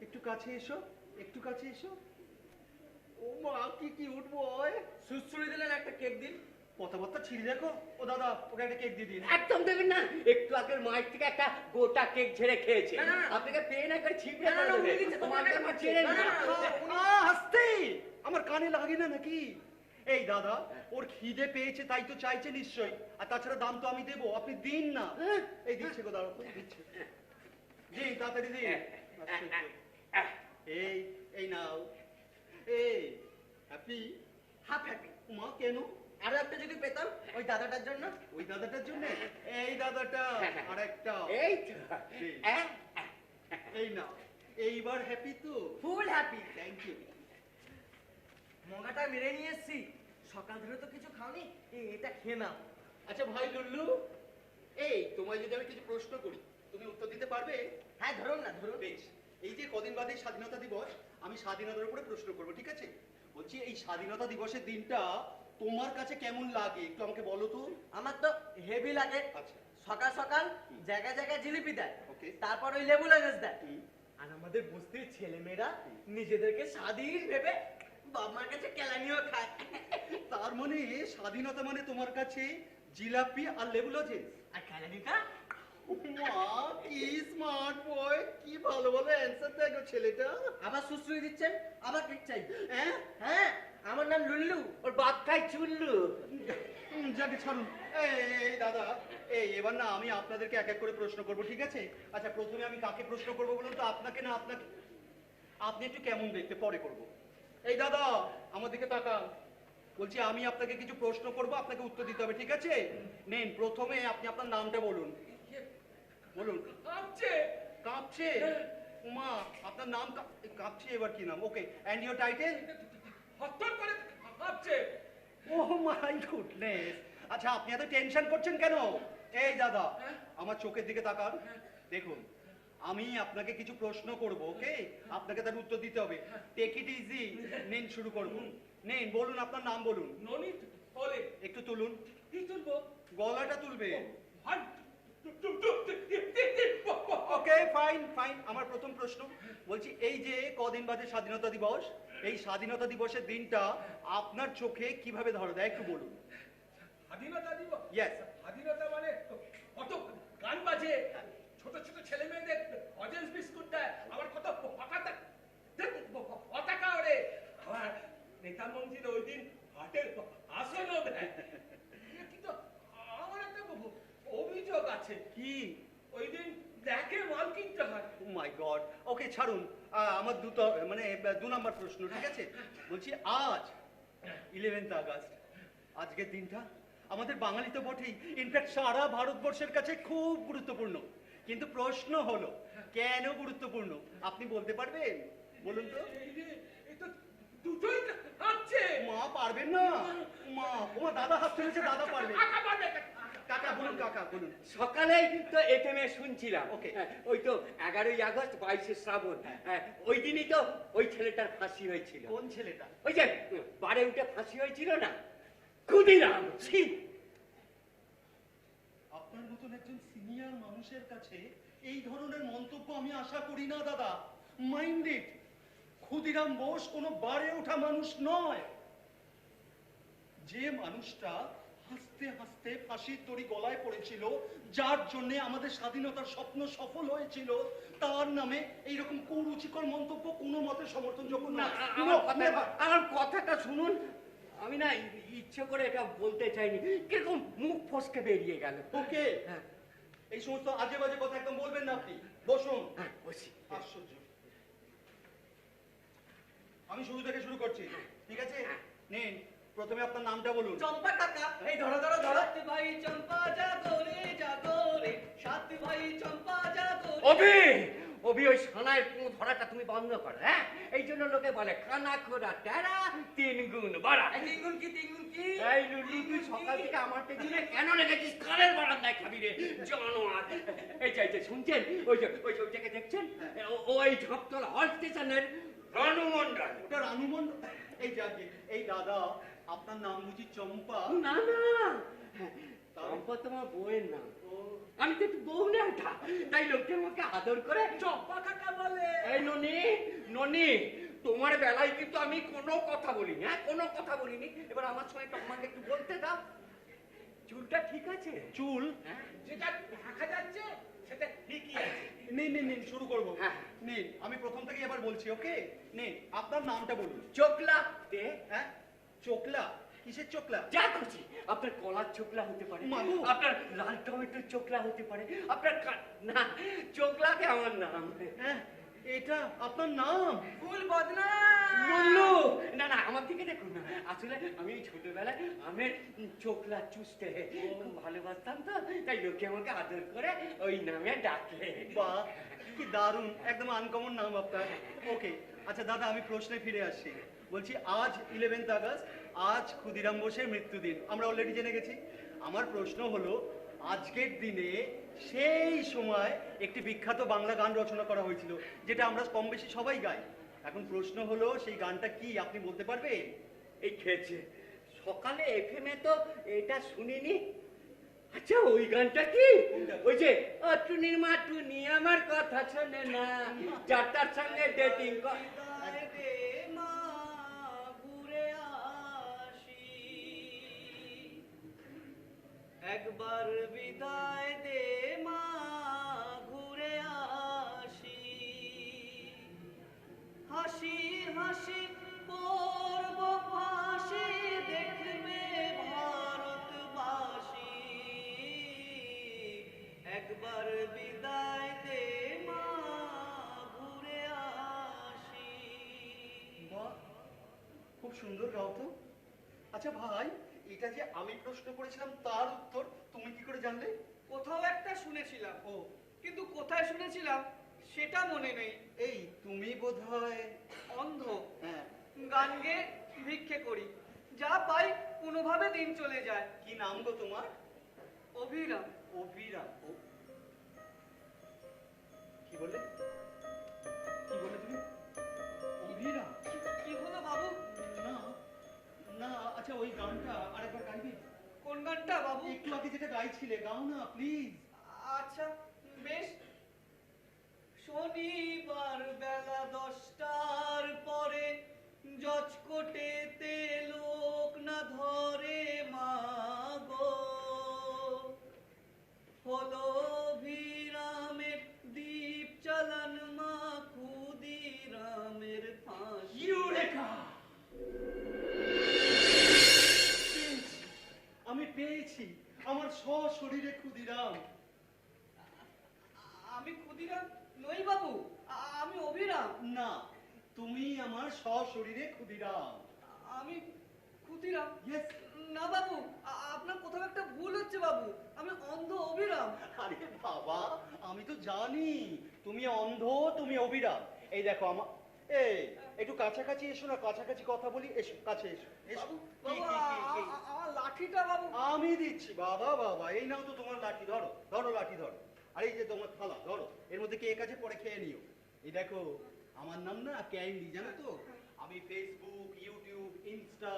একটু কাছে এসো, একটু কাছে এসো। ও মা, কি কিউট বয়। সুশ্রুড়ি দিলেন, একটা কেক দিন। কথাবার্তা ছিঁড়ে দেখো। ও দাদা, ওকে একটা কেক দিয়ে দিন। একদম দেবেন না। একটু আগের মাইক থেকে একটা গোটা কেক ঝেড়ে খেয়েছে। না, না, না। আপনাকে পেয়ে না করে ছিপড়ে না, না, না, করে উনি দেবে। দিচ্ছে, তোমার তোমাকে কাছে দিচ্ছে। ছেড়ে না, না, না। না, হাসতে আমার কানে লাগে না নাকি? এই দাদা, ওর খিদে পেয়েছে তাই তো চাইছে নিশ্চয়ই। আর তাছাড়া দাম তো আমি দেবো, আপনি দিন না। এই দিচ্ছে গো, দাঁড়াও তো, দিচ্ছে। দিন, তাড়াতাড়ি দিন। এই এই নাও। এই হ্যাপি? Half happy. মা কেন? আরো একটা যদি পেতাম ওই দাদাটার জন্য। ওই দাদাটার জন্য? এই দাদাটা আর একটা। এই তো। এই নাও। এইবার হ্যাপি তো? Full happy. Thank you. মগাটা মেরে নিয়ে এসছি। সকাল ধরে তো কিছু খাওনি, এটা খেয়ে নাও। আচ্ছা ভাই লুল্লু, এই তোমায় যদি আমি কিছু প্রশ্ন করি, তুমি উত্তর দিতে পারবে? হ্যাঁ ধরুন না, ধরুন। বেশ। এই যে কদিন বাদে স্বাধীনতা দিবস, আমি স্বাধীনতার উপরে প্রশ্ন করবো, ঠিক আছে? বলছি, এই স্বাধীনতা দিবসের দিনটা তোমার কাছে কেমন লাগে একটু আমাকে বলো তো। আমার তো হেভি লাগে। আচ্ছা। সকাল সকাল জায়গায় জায়গায় জিলিপি দেয়, Okay. তারপর ওই লেবু লেনেস দেয়। হুম। আর আমাদের বস্তির ছেলেমেয়েরা নিজেদেরকে স্বাধীন ভেবে বাবার কাছে কেলানিও খায়। তার মানে স্বাধীনতা মানে তোমার কাছে জিলাপি আর লেবু লজেন্স। আর কেলানিটা মা, কি স্মার্ট বয়, কি ভালো ভালো অ্যান্সার দেয় গো ছেলেটা। আবার সুশ্রুই দিচ্ছেন, আবার কেক চাই। হ্যাঁ? হ্যাঁ, আমার নাম লুল্লু। ওর বাপ খাই চুল্লু। যাকে ছাড়ুন। এই দাদা, এবার না আমি আপনাদেরকে এক এক করে প্রশ্ন করব, ঠিক আছে? আচ্ছা, প্রথমে আমি কাকে প্রশ্ন করবো বলুন তো? আপনাকে না আপনাকে? আপনি একটু কেমন দেখতে, পরে করব। এই দাদা, আমার দিকে তাকান। বলছি, আমি আপনাকে কিছু প্রশ্ন করব, আপনাকে উত্তর দিতে হবে, ঠিক আছে? নেন, প্রথমে আপনি আপনার নামটা বলুন। বলুন। কাঁপছে। কাঁপছে? উমা, আপনার নাম কাঁপছে, এবার কি নাম? ওকে, অ্যান্ড ইওর টাইটেল? হঠাৎ করে কাঁপছে। ওহ মাই গুডনেস। আচ্ছা, আপনি এত টেনশন করছেন কেন? এই দাদা, আমার চোখের দিকে তাকান। দেখুন, আমি আপনাকে কিছু প্রশ্ন করব, ওকে? আপনাকে তার উত্তর দিতে হবে। Take it easy. নেন, শুরু করব। নেন, বলুন, আপনার নাম বলুন। ননি বলে একটু তুলুন। কি তুলবো? গলাটা তুলবে। হাট। ওকে, ফাইন ফাইন। আমার প্রথম প্রশ্ন, বলছি, এই যে কদিন বাদে স্বাধীনতা দিবস, এই স্বাধীনতা দিবসের দিনটা আপনার চোখে কিভাবে ধরা দেয় একটু বলুন। স্বাধীনতা দিব। Yes. স্বাধীনতা মানে কত গান বাজে, ছোট ছোট ছেলে মেয়েদের অজেন্স বিস্কুট দেয়, আবার কত পতাকা ওড়ে, আবার নেতা মন্ত্রীরা ওই দিন হাটের আসনও দেয়। কিন্তু আমার একটা অভিযোগ আছে। কি? ওই দিন দেখে মাল কিনতে হয়। ও মাই গড। ওকে, ছাড়ুন। আমার দু নম্বর প্রশ্ন, ঠিক আছে? বলছি, আজ 11th আগস্ট, আজকের দিনটা আমাদের বাঙালি তো বটেই, ইনফ্যাক্ট সারা ভারতবর্ষের কাছে খুব গুরুত্বপূর্ণ। কিন্তু প্রশ্ন হলো, কেন গুরুত্বপূর্ণ আপনি বলতে পারবেন? বলুন তো। এই তো দুটোই কাঁপছে। মা, পারবেন না? মা, ও দাদা হাত তুলেছে, দাদা পারবে। কাকা পারবে। কাকা বলুন, কাকা বলুন। সকালেই তো এফএমএ শুনছিলাম। ওকে। ওই তো 11ই আগস্ট 22শে শ্রাবণ, ওই দিনই তো ওই ছেলেটার ফাঁসি হয়েছিল। কোন ছেলেটা? ওই যে বারে উঠে ফাঁসি হয়েছিল না? ক্ষুদিরাম ছি। আপনার মতন একজন সিনিয়র মানুষের কাছে এই ধরনের মন্তব্য আমি আশা করি না দাদা। মাইন্ড ইট, ক্ষুদিরাম বোস কোনো বারে ওঠা মানুষ নয়। যে মানুষটা হাসতে হাসতে ফাঁসির দড়ি গলায় পড়েছিল, যার জন্য আমাদের স্বাধীনতার স্বপ্ন সফল হয়েছিল, তার নামে এইরকম কুরুচিকর মন্তব্য কোনো মতে সমর্থনযোগ্য না, না। আমার কথাটা শুনুন। আমি না ইচ্ছে করে এটা বলতে চাইনি, কিরকম মুখ ফসকে বেরিয়ে গেল। ওকে, হ্যাঁ এই সমস্ত আজে বাজে কথা একদম বলবেন না আপনি। বসুন। হ্যাঁ বসি। আশ্চর্য। আমি শুরু থেকে শুরু করছি, ঠিক আছে? নিন, প্রথমে আপনার নামটা বলুন। চম্পা কাকা, এই ধরো ধরো ধরো। সাত ভাই চম্পা জাগো রে, সাত ভাই চম্পা জাগো রে। অভি, অভি ওই সানায় ধরাটা তুমি বন্ধ করো। হ্যাঁ, এই জন্য লোকে বলে খানা খোরা টেরা, 3 গুণ বাড়া। তিন গুণ কি তিন গুণ কি? এই লুলু, তুই সকাল থেকে আমার পেছনে কেন লেগেছিস? কানের বারান্দায় খাবি রে জানোয়ার। এই যে শুনছেন, ওইটাকে দেখছেন? ওই ঝাপতলা হল স্টেশনের রানু মন্ডল। ওটা রানুমন। এই যাকে, এই দাদা, আপনার নাম বুঝি চম্পা? না না, চম্পা তোমার বউয়ের নাম। আমি তো একটু বউ না ওটা, তাই লোকে আমাকে আদর করে চম্পা কাকা বলে। এই ননি, ননি, তোমার বেলায় কিন্তু আমি কোনো কথা বলিনি। হ্যাঁ, কোনো কথা বলিনি। এবার আমার সঙ্গে একটু আমাকে একটু বলতে দাও, চুলটা ঠিক আছে? চুল? যেটা দেখা যাচ্ছে সেটা ঠিকই আছে। নিন নিন নিন, শুরু করবো। হ্যাঁ। নিন, আমি প্রথম থেকে এবার বলছি, ওকে? নিন, আপনার নামটা বলুন। চোখলা দে। হ্যাঁ, চোকলা? কিসের চোকলা? যা খুশি, আপনার কলার চোখলা হতে পারে, মাগো। আপনার লাল টমেটোর চোখলা হতে পারে, আপনার না, চোখলাতে আমার নাম। হ্যাঁ, এটা আপনার নাম? ফুল বদনা। লুল্লু, না না, আমার দিকে দেখুন না। আসলে আমি ছোটবেলায় আমের চোখলা চুষতে খুব ভালোবাসতাম, তো তাই লোকে আমাকে আদর করে ওই নামে ডাকে। বাহ, কি দারুণ, একদম আনকমন নাম আপনার। ওকে, আচ্ছা দাদা, আমি প্রশ্নে ফিরে আসছি। বলছি, আজ 11th আগস্ট, আজ ক্ষুদিরাম বোসের মৃত্যুদিন, আমরা অলরেডি জেনে গেছি। আমার প্রশ্ন হলো, আজকের দিনে সেই সময় একটি বিখ্যাত বাংলা গান রচনা করা হয়েছিল, যেটা আমরা কম বেশি সবাই গাই। এখন প্রশ্ন হলো, সেই গানটা কি আপনি বলতে পারবেন? এই খেয়েছে সকালে এফএমে তো এটা শুনিনি। আচ্ছা, ওই গানটা কি? ওই যে টুনির মা টুনি আমার কথা শোনে না, যারটার সঙ্গে ডেটিং বিদায় দে মা, ঘুরে আসি। একবার বিদায় দে মা, ঘুরে আসি। হাসি হাসি পড়ব ফাঁসি, দেখবে ভারতবাসী। একবার বিদায় দে মা, ঘুরে আসি। বাহ, খুব সুন্দর গাও তো। আচ্ছা ভাই, এটা যে আমি প্রশ্ন করেছিলাম তার উত্তর তুমি কি করে জানলে? কোথাও একটা শুনেছিলাম, ও, কিন্তু কোথায় শুনেছিলাম সেটা মনে নেই। এই তুমি বোধহয়। অন্ধ, হ্যাঁ। গান গেয়ে ভিক্ষে করি, যা পাই কোনোভাবে দিন চলে যায়। কি নাম গো তোমার? অভিরাম। অভিরাম। কি বললে? কি বললে তুমি? অভিরাম? কি হলো বাবু? না না, আচ্ছা ওই গানটা আরেকবার গাইবে? কোন গানটা বাবু? একটু আগে যেটা গাইছিলে, গাও না প্লিজ। আচ্ছা বেশ। শনিবার বেলা 10টার পরে জজকোটেতে লোক না ধরে মা গো, হলো অভিরামের দ্বীপ চালান মা, ক্ষুদিরামের ফাঁসি। ইউরেকা! আমি পেয়েছি, আমার সশরীরে ক্ষুদিরাম। আমি ক্ষুদিরাম নই বাবু, আমি অভিরাম। না, তুমি আমার সশরীরে ক্ষুদিরাম। আমি ক্ষুদিরাম? Yes. না বাবু, আপনার কোথাও একটা ভুল হচ্ছে বাবু, আমি অন্ধ অভিরাম। আরে বাবা, আমি তো জানি তুমি অন্ধ, তুমি অবিরাম। এই দেখো আমার, এই একটু কাছাকাছি এসো না, কাছাকাছি কথা বলি, এসো কাছে এসো এসো। বাবু, কি, বাবু, কি, কি, কি? আমার লাঠিটা বাবু। আমি দিচ্ছি। বাবা বাবা, এই নাও তো তোমার লাঠি, ধরো ধরো লাঠি ধরো। আর এই যে তোমার থালা ধরো, এর মধ্যে কেক আছে, পরে খেয়ে নিও। এই দেখো, আমার নাম না ক্যান্ডি, জানো তো? আমি ফেসবুক, ইউটিউব, ইনস্টা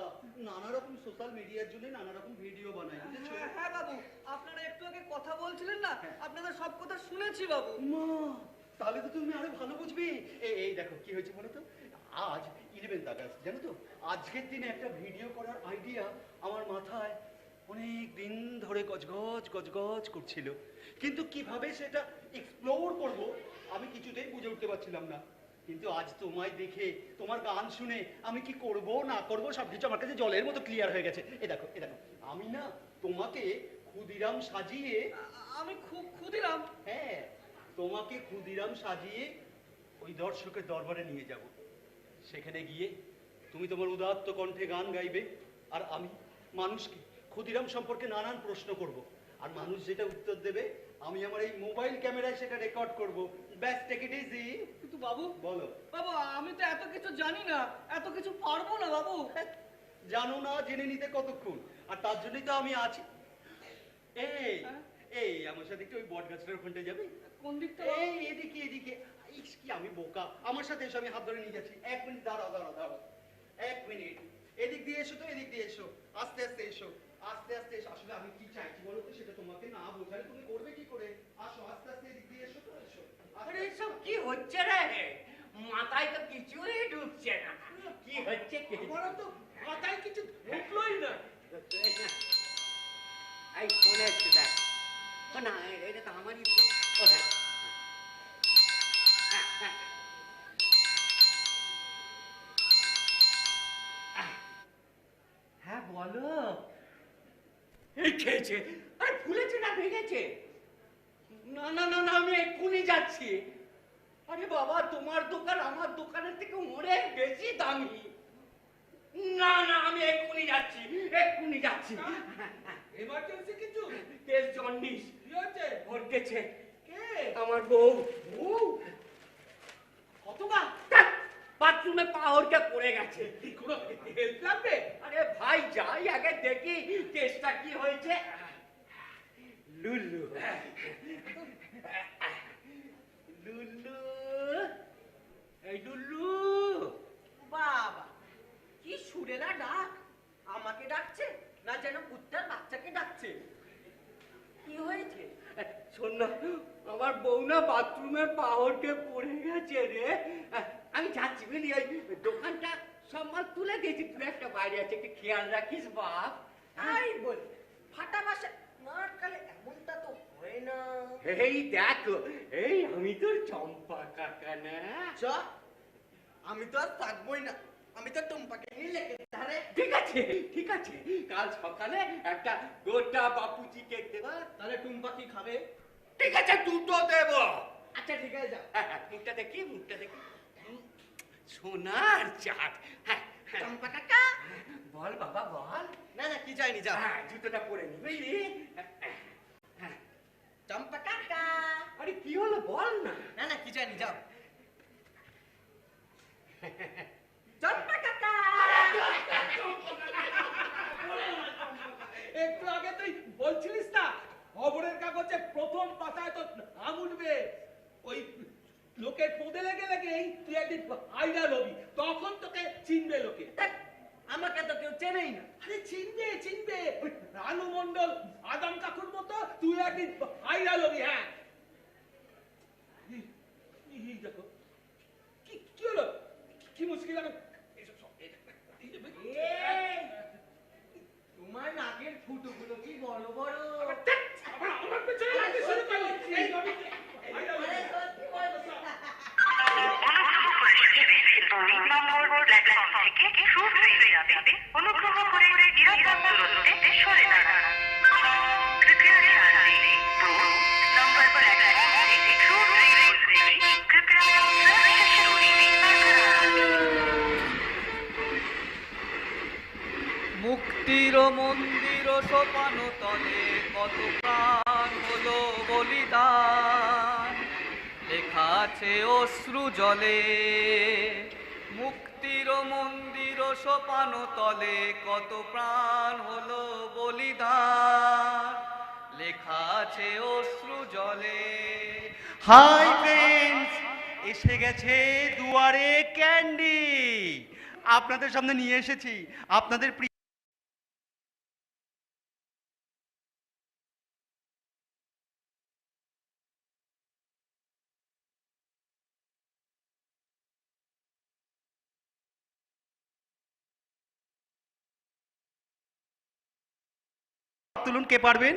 নানা রকম সোশ্যাল মিডিয়ার জন্য নানা রকম ভিডিও বানাই, বুঝেছো? হ্যাঁ বাবু, আপনারা একটু আগে কথা বলছিলেন না, আপনাদের সব কথা শুনেছি বাবু। মা, তাহলে তো তুমি আরো ভালো বুঝবে। এই দেখো কি হয়েছে বলো তো, আজ 11th আগস্ট, জানো তো? আজকের দিনে একটা ভিডিও করার আইডিয়া আমার মাথায় অনেক দিন ধরে গজগজ গজগজ করছিল, কিন্তু কিভাবে সেটা এক্সপ্লোর করব আমি কিছুতেই বুঝে উঠতে পারছিলাম না। কিন্তু আজ তোমায় দেখে, তোমার গান শুনে আমি কি করব না করব সবকিছু আমার কাছে জলের মতো ক্লিয়ার হয়ে গেছে। এ দেখো আমি না তোমাকে ক্ষুদিরাম সাজিয়ে, আমি খুব ক্ষুদিরাম? হ্যাঁ, তোমাকে ক্ষুদিরাম সাজিয়ে ওই দর্শকের দরবারে নিয়ে যাব। সেখানে গিয়ে তুমি তোমার উদাত্ত কণ্ঠে গান গাইবে, আর আমি মানুষকে ক্ষুদিরাম সম্পর্কে নানান প্রশ্ন করব, আর মানুষ যেটা উত্তর দেবে আমি আমার এই মোবাইল ক্যামেরায় সেটা রেকর্ড করব। ব্যাস, টেক ইট ইজি। কিন্তু বাবু, বলো। বাবু আমি তো এত কিছু জানি না, এত কিছু পারবো না বাবু। জানো না জেনে নিতে কতক্ষণ, আর তার জন্যই তো আমি আছি। এই আমার সাথে একটু ওই বট গাছটার ওখানটায় যাবে? কোন দিকটা? এই এদিকে। ইস, কি আমি বোকা, আমার সাথে এসো, আমি হাত ধরে নিয়ে যাচ্ছি। 1 মিনিট দাঁড়াও। 1 মিনিট, এদিক দিয়ে এসো তো, এদিক দিয়ে এসো, আস্তে এসো। আসলে আমি কি চাইছি বলো তো, সেটা তোমাকে না বোঝালে তুমি করবে কি করে? আসো, আস্তে এদিক দিয়ে এসো তো, এসো। আরে এসব কি হচ্ছে রে? মাথায় তো কিছুই ঢুকছে না। কি হচ্ছে কি? আমারও তো মাথায় কিছু ঢুকলোই না। এই ফোনে এসছে, দেখ। ও না, এটা তো আমারই ফোন। ও দেখ। হ্যাঁ বলো। এই খেয়েছে? আরে ফুলেছে না ভেঙেছে? না, আমি এক্ষুনি যাচ্ছি। আরে বাবা, তোমার দোকান আমার দোকানের থেকে অনেক বেশি দামি। না, আমি এক্ষুনি যাচ্ছি। এমার্জেন্সি কিছু? তেল জন্ডিস কি হয়েছে? ভরকেছে কে? আমার বউ। কতবার? বাথরুমে পা হরকে পড়ে গেছে। কোনো হেল্প লাগবে? আরে ভাই, যাই আগে দেখি কেসটা কি হয়েছে। লুলু, এই লুলু। বাবা, কি সুরে না ডাক! আমাকে ডাকছে না যেন কুত্তার বাচ্চাকে ডাকছে। কি হয়েছে? শোন না, আমার বউ না বাথরুমের পাহড়কে পড়ে গেছে রে। আমি যাচ্ছি বুঝলি, ওই দোকানটা সব মাল তুলে দিয়েছি, তুই একটা বাইরে আছে, একটু খেয়াল রাখিস বাপ। আই বলি, ফাটা বাসা না আটকালে এমনটা তো হয় না। এই দেখো, এই আমি তোর চম্পা কাকা না। চ, আমি তো আর থাকবোই না, আমি তো টুম্পাকে নিয়ে লেগে ধারে। ঠিক আছে, কাল সকালে একটা গোটা বাপুজি কেক দেবা। তাহলে টুম্পা কি খাবে? ঠিক আছে, দুটো দেবো। আচ্ছা ঠিক আছে, যাও। মুখটা দেখি। সোনার চাঁদ। টুম্পা কাকা, বল বাবা বল। না কি চাইনি, যাও। জুতোটা পরে নি বুঝলি। চম্পা কাকা, আরে কি হলো বল না। না কি চাইনি, যাও। চম্পা কাকা, একটু আগে তুই বলছিলিস না খবরের কাগজে প্রথম পাতায় তো নাম উঠবে। ওই লোকের পদে লেগেই তুই একদিন আইডাল হবি, তখন তোকে চিনবে লোকে। দেখ, আমাকে তো কেউ চেনেই না। আরে চিনবে ওই রানু মণ্ডল, আদম কাকুর মতো তুই একদিন আইডাল হবি। হ্যাঁ, এই দেখো কি হলো, কি মুশকিল। আমি এসব সব তোমার নাকের ফুটোগুলো কি বড় বড়। আমার পেছনে লাগতে শুরু করলি। এই আরে, সত্যি বলছি। নম্বর প্ল্যাটফর্ম থেকে শুরু হয়ে যাবে। অনুগ্রহ করে নিরাপদ দূরত্বে সরে দাঁড়ান। कृपया ध्यान दें, तो नंबर प्लेटफॉर्म से शुरू हुई कृपया सुरक्षित दूरी बरकरार মুক্তির মন্দির সোপান তলে কত প্রাণ হলো বলিদান, লেখা আছে অশ্রু জলে। মুক্তির মন্দির সোপান তলে কত প্রাণ হলো বলিদান, লেখা আছে অশ্রু জলে। হাই ফ্রেন্ডস, এসে গেছে দুয়ারে ক্যান্ডি। আপনাদের সামনে নিয়ে এসেছি আপনাদের তুলুন, কে পারবেন?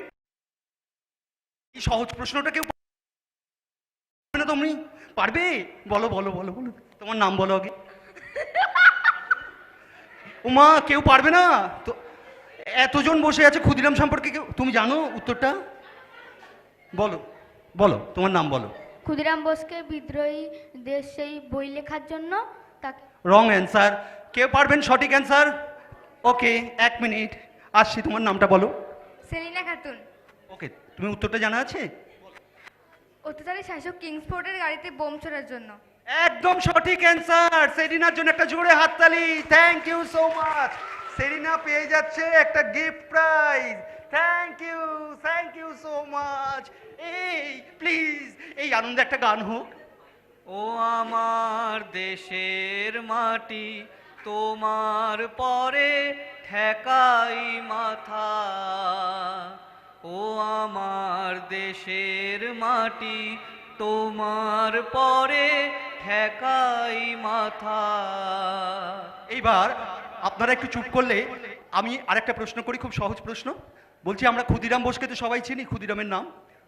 এই সহজ প্রশ্নটা কেউ পারবে না? তুমি পারবে? বলো বলো বলো বলো, তোমার নাম বলো আগে। উমা, কেউ পারবে না তো? এতজন বসে আছে, ক্ষুদিরাম সম্পর্কে কেউ, তুমি জানো উত্তরটা? বলো বলো, তোমার নাম বলো। ক্ষুদিরাম বোসকে বিদ্রোহী দেশ সেই বই লেখার জন্য তাকে। Wrong answer. কেউ পারবেন সঠিক অ্যান্সার? ওকে, 1 মিনিট আসছি, তোমার নামটা বলো। সেলিনা খাতুন। ওকে, তুমি উত্তরটা জানা আছে? অত্যাচারী শাসক কিংসফোর্ডের গাড়িতে বোম ছোড়ার জন্য। একদম সঠিক অ্যান্সার। সেরিনার জন্য একটা জোরে হাততালি। Thank you so much. Serena পেয়ে যাচ্ছে একটা gift prize. Thank you so much. এই প্লিজ এই আনন্দে একটা গান হোক। ও আমার দেশের মাটি, তোমার পরে ঠেকাই মাথা। ও আমার দেশের মাটি, তোমার পরে ঠেকাই মাথা। এইবার আপনারা একটু চুপ করলে আমি আরেকটা প্রশ্ন করি, খুব সহজ প্রশ্ন। বলছি, আমরা ক্ষুদিরাম বোসকে তো সবাই চিনি, ক্ষুদিরামের নাম।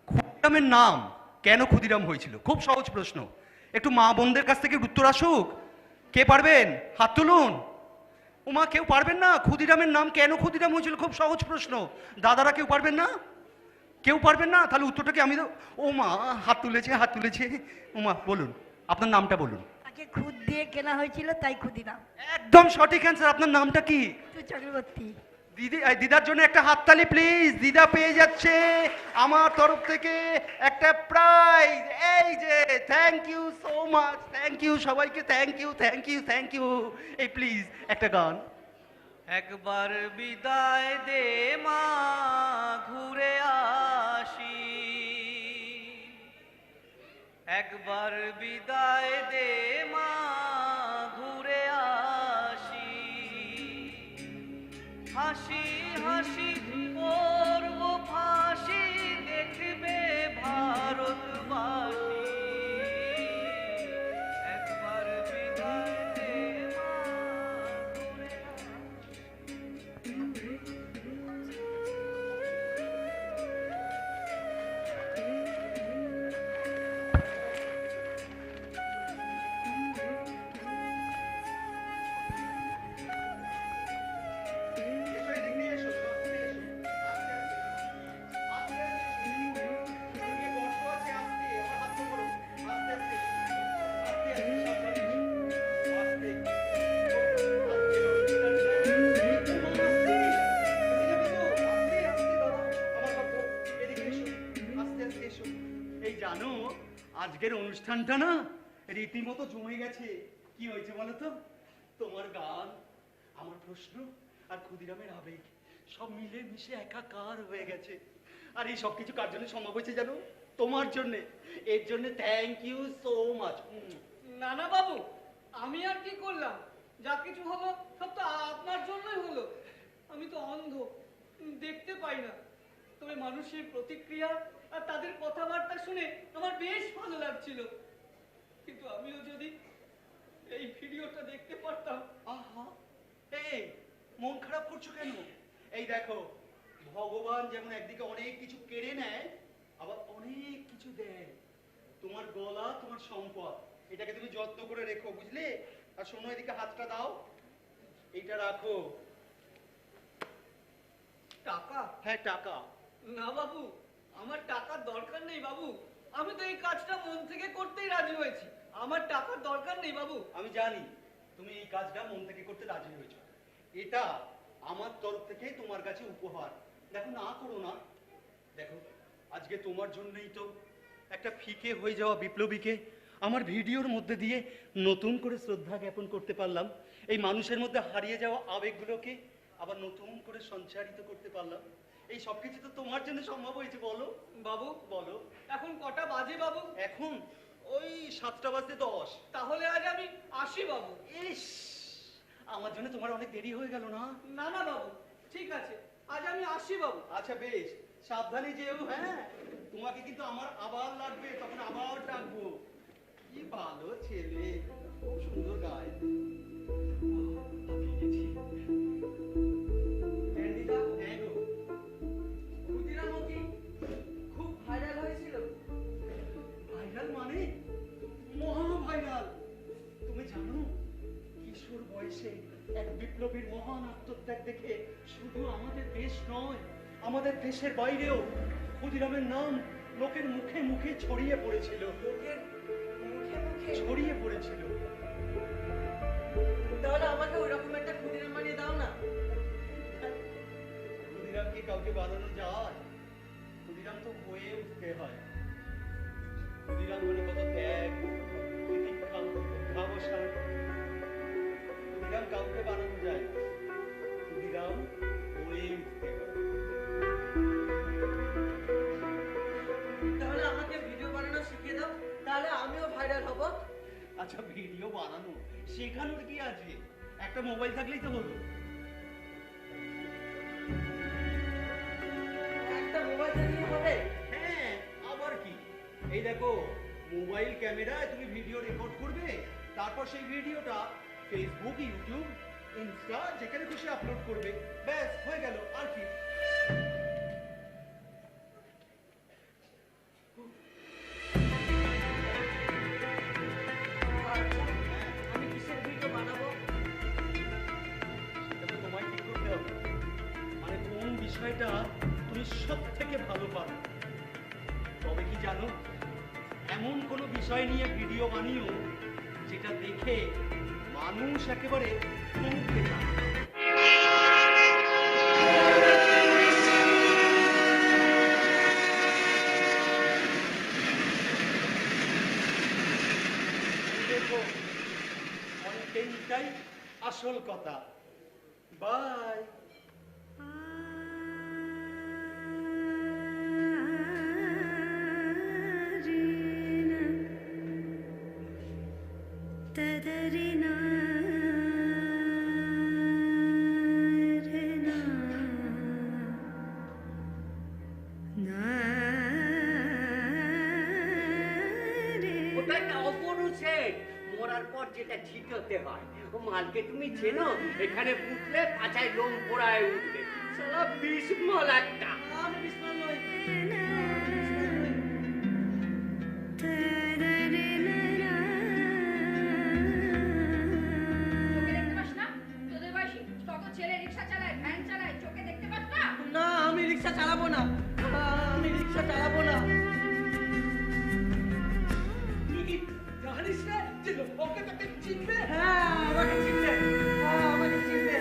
ক্ষুদিরামের নাম কেন ক্ষুদিরাম হয়েছিল? খুব সহজ প্রশ্ন, একটু মা বোনদের কাছ থেকে উত্তর আসুক। কে পারবেন? হাত তুলুন। উমা, কেউ পারবেন না? ক্ষুদিরামের নাম কেন ক্ষুদিরাম হয়েছিল? খুব সহজ প্রশ্ন। দাদারা কেউ পারবেন না? কেউ পারবেন না? তাহলে উত্তরটা কি আমি দেব? ও মা, হাত তুলেছে। উমা বলুন, আপনার নামটা বলুন। তাকে খুদ দিয়ে কেনা হয়েছিল, তাই ক্ষুদিরাম। একদম সঠিক অ্যান্সার। আপনার নামটা কি? চক্রবর্তী। দিদার জন্য একটা হাততালি প্লিজ। দিদা পেয়ে যাচ্ছে আমার তরফ থেকে একটা প্রাইজ। এই যে, thank you so much. Thank you সবাইকে, থ্যাংক ইউ। এই প্লিজ একটা গান। একবার বিদায় দে মা, ঘুরে আসি। একবার বিদায় দে মা, ঘুরে আসি। হাসি হাসি করব ফাঁসি, দেখবে ভারতবাসী। একবার বিদায় দে মা, ঘুরে এই জানো, আজকের অনুষ্ঠানটা না রীতিমতো জমে গেছে। কি হয়েছে বলো তো? তোমার গান, আমার প্রশ্ন আর ক্ষুদিরামের আবেগ সব মিলে মিশে একাকার হয়ে গেছে। আর এই সব কিছু কার জন্য সম্ভব হয়েছে জানো? তোমার জন্য। এর জন্য থ্যাংক ইউ সো মাচ। না বাবু, আমি আর কি করলাম? যা কিছু হলো সব তো আপনার জন্যই হলো। আমি তো অন্ধ, দেখতে পাই না। তবে মানুষের প্রতিক্রিয়া আর তাদের কথাবার্তা শুনে আমার বেশ ভালো লাগছিল। কিন্তু আমিও যদি এই ভিডিওটা দেখতে পারতাম। আহা, এই মন খারাপ করছো কেন? এই দেখো, ভগবান যেমন একদিকে অনেক কিছু কেড়ে নেয়, আবার অনেক কিছু দেয়। তোমার গলা তোমার সম্পদ, এটাকে তুমি যত্ন করে রেখো, বুঝলে? আর শোনো, এদিকে হাতটা দাও, এইটা রাখো। টাকা? হ্যাঁ, টাকা। না বাবু, আমার টাকার দরকার নেই বাবু। আমি তো এই কাজটা মন থেকে করতেই রাজি হয়েছি। আমার টাকার দরকার নেই বাবু। আমি জানি তুমি এই কাজটা মন থেকে করতে রাজি হয়েছো। এটা আমার তরফ থেকে তোমার কাছে উপহার। দেখো, না করো না। দেখো, আজকে তোমার জন্যই তো একটা ফিকে হয়ে যাওয়া বিপ্লবীকে আমার ভিডিওর মধ্যে দিয়ে নতুন করে শ্রদ্ধা জ্ঞাপন করতে পারলাম। এই মানুষের মধ্যে হারিয়ে যাওয়া আবেগগুলোকে আবার নতুন করে সঞ্চারিত করতে পারলাম। এই সব কিছু তো তোমার জন্য সম্ভব হয়েছে। বলো বাবু, বলো, এখন কটা বাজে বাবু? এখন ওই 7টা বাজতে 10। তাহলে আজ আমি আসি বাবু। ইস, আমার জন্য তোমার অনেক দেরি হয়ে গেল না? না বাবু, ঠিক আছে, আজ আমি আসি বাবু। আচ্ছা বেশ, সাবধানে যেও। হ্যাঁ, তোমাকে কিন্তু আমার আবার লাগবে, তখন আবার ডাকবো। কি ভালো ছেলে, খুব সুন্দর গায়। ক্যান্ডিদা, হ্যাঁ গো। হ্যাশট্যাগ দেখে শুধু আমাদের দেশ নয়, আমাদের দেশের বাইরেও ক্ষুদিরামের নাম লোকের মুখে মুখে ছড়িয়ে পড়েছিল। লোকের মুখে মুখে ছড়িয়ে পড়েছিল। তাহলে আমাকে ওইরকম একটা ক্ষুদিরাম বানিয়ে দাও না। ক্ষুদিরাম কি কাউকে বানানো যায়? ক্ষুদিরাম তো হয়ে উঠতে হয়। ক্ষুদিরাম মানে কত ত্যাগ, তিতিক্ষা, অধ্যবসায়। ক্ষুদিরাম কাউকে বানানো যায় না, ক্ষুদিরাম হয়ে উঠতে হয়। তাহলে আমাকে ভিডিও বানানো শিখিয়ে দাও, তাহলে আমিও ভাইরাল হব। আচ্ছা, ভিডিও বানানো শেখানোর কি আছে? একটা মোবাইল থাকলেই তো হলো। একটা মোবাইল থাকলেই হবে? হ্যাঁ, আবার কি? এই দেখো, মোবাইল ক্যামেরায় তুমি ভিডিও রেকর্ড করবে, তারপর সেই ভিডিওটা ফেসবুক, ইউটিউব, ইনস্টা যেখানে খুশি আপলোড করবে, ব্যাস হয়ে গেল। আর কি? আমি কিসের ভিডিও বানাবো? সেটা তো তোমায় ঠিক করতে হবে। মানে কোন বিষয়টা তুমি সব থেকে ভালো পারো। তবে কি জানো, এমন কোনো বিষয় নিয়ে ভিডিও বানিও যেটা দেখে মানুষ একেবারে থমকে যায়। দেখো, কন্টেন্টটাই আসল কথা। বাই। ওটাই না অপরুষের মরার পর যেটা ছিটাতে হয়। ও মালকে তুমি চেনো? এখানে পুতলে পাছায় লোম পোড়ায় উঠবে। সারা বিস্মল একটা। আমি বিস্ময় নই। চোখে দেখতে পাস না? তোদের বয়সী কত ছেলে রিক্সা চালায়, ভ্যান চালায়, চোখে দেখতে পাস না? না, আমি রিক্সা চালাবো না। আমি রিক্সা চালাবো না। তুই কি জানিস না যে লোকে তোকে চিনবে? হ্যাঁ, আমাকে চিনবে। হ্যাঁ, আমাকে চিনবে।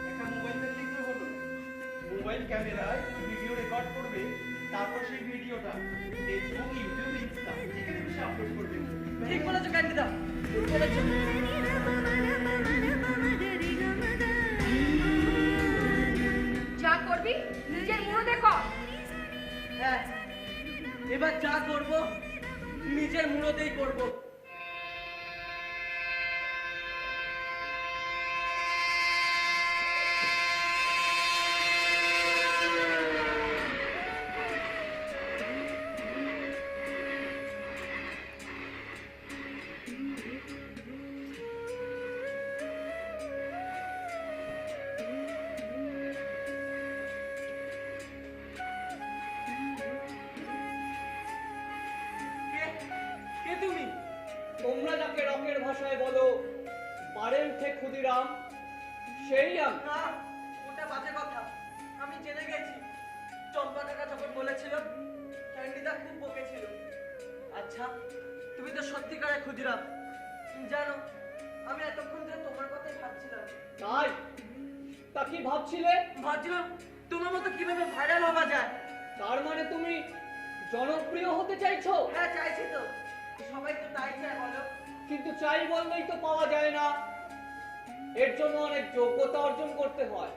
একটা মোবাইল থাকলেই তো হলো। মোবাইল ক্যামেরায় ভিডিও রেকর্ড করবে, তারপর সেই ভিডিওটা ফেসবুক, ইউটিউব, ইনস্টা যেখানে খুশি আপলোড করবে। ঠিক বলেছো ক্যান্ডিদা, ঠিক বলেছো। যা করবি নিজের মুরদে কর। হ্যাঁ, এবার যা করব নিজের মুরতেই করব। কে তুমি? তোমরা যাকে রকের ভাষায় বলো বারে উঠে ক্ষুদিরাম, সেই আমি। না, ওটা বাজে কথা। আমি জেনে গেছি। চম্পা কাকা যখন বলেছিল, ক্যান্ডিদা খুব বকেছিল। আচ্ছা, তুমি তো সত্যিকারে ক্ষুদিরাম। জানো, আমি এতক্ষণ ধরে তোমার কথাই ভাবছিলাম। তাই? তা কি ভাবছিলে? ভাবছিলাম তোমার মতো কিভাবে ভাইরাল হওয়া যায়। তার মানে তুমি জনপ্রিয় হতে চাইছো? হ্যাঁ, চাইছি তো। সবাই তো তাই চায়, বলো। কিন্তু চাই বললেই তো পাওয়া যায় না। এর জন্য অনেক যোগ্যতা অর্জন করতে হয়,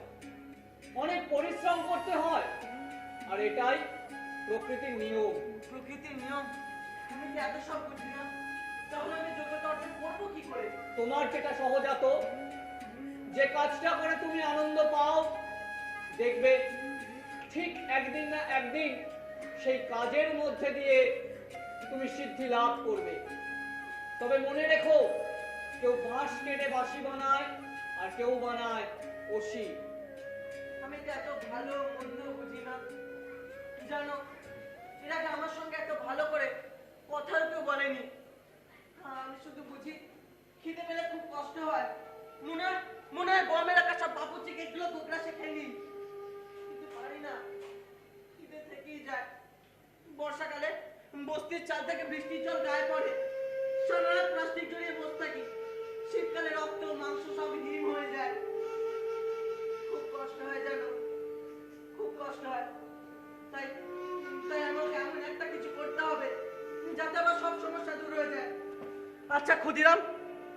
অনেক পরিশ্রম করতে হয়, আর এটাই প্রকৃতির নিয়ম। প্রকৃতির নিয়ম? তুমি কি এত সব বুঝি না? তাহলে আমি যোগ্যতা অর্জন করবো কি করে? তোমার যেটা সহজাত, যে কাজটা করে তুমি আনন্দ পাও, দেখবে ঠিক একদিন না একদিন সেই কাজের মধ্যে দিয়ে তুমি সিদ্ধি লাভ করবে। তবে মনে রেখো, কেউ বাঁশ কেটে বাঁশি বানায় আর কেউ বানায় ওসি। আমি তো এত ভালো মন্দ বুঝি না। জানো, এর আগে আমার সঙ্গে এত ভালো করে কথাও কেউ বলেনি। আমি শুধু বুঝি খিদে পেলে খুব কষ্ট হয়। মনে হয় চাল থেকে বৃষ্টির জল গায়ে পড়ে, সারা রাত প্লাস্টিক জড়িয়ে বসে থাকি, শীতকালে রক্ত মাংস সব হিম হয়ে যায়। খুব কষ্ট হয় জানো, খুব কষ্ট হয়। তাই তাই আমাকে এমন একটা কিছু করতে হবে যাতে আমার সব সমস্যা দূর হয়ে যায়। আচ্ছা ক্ষুদিরাম,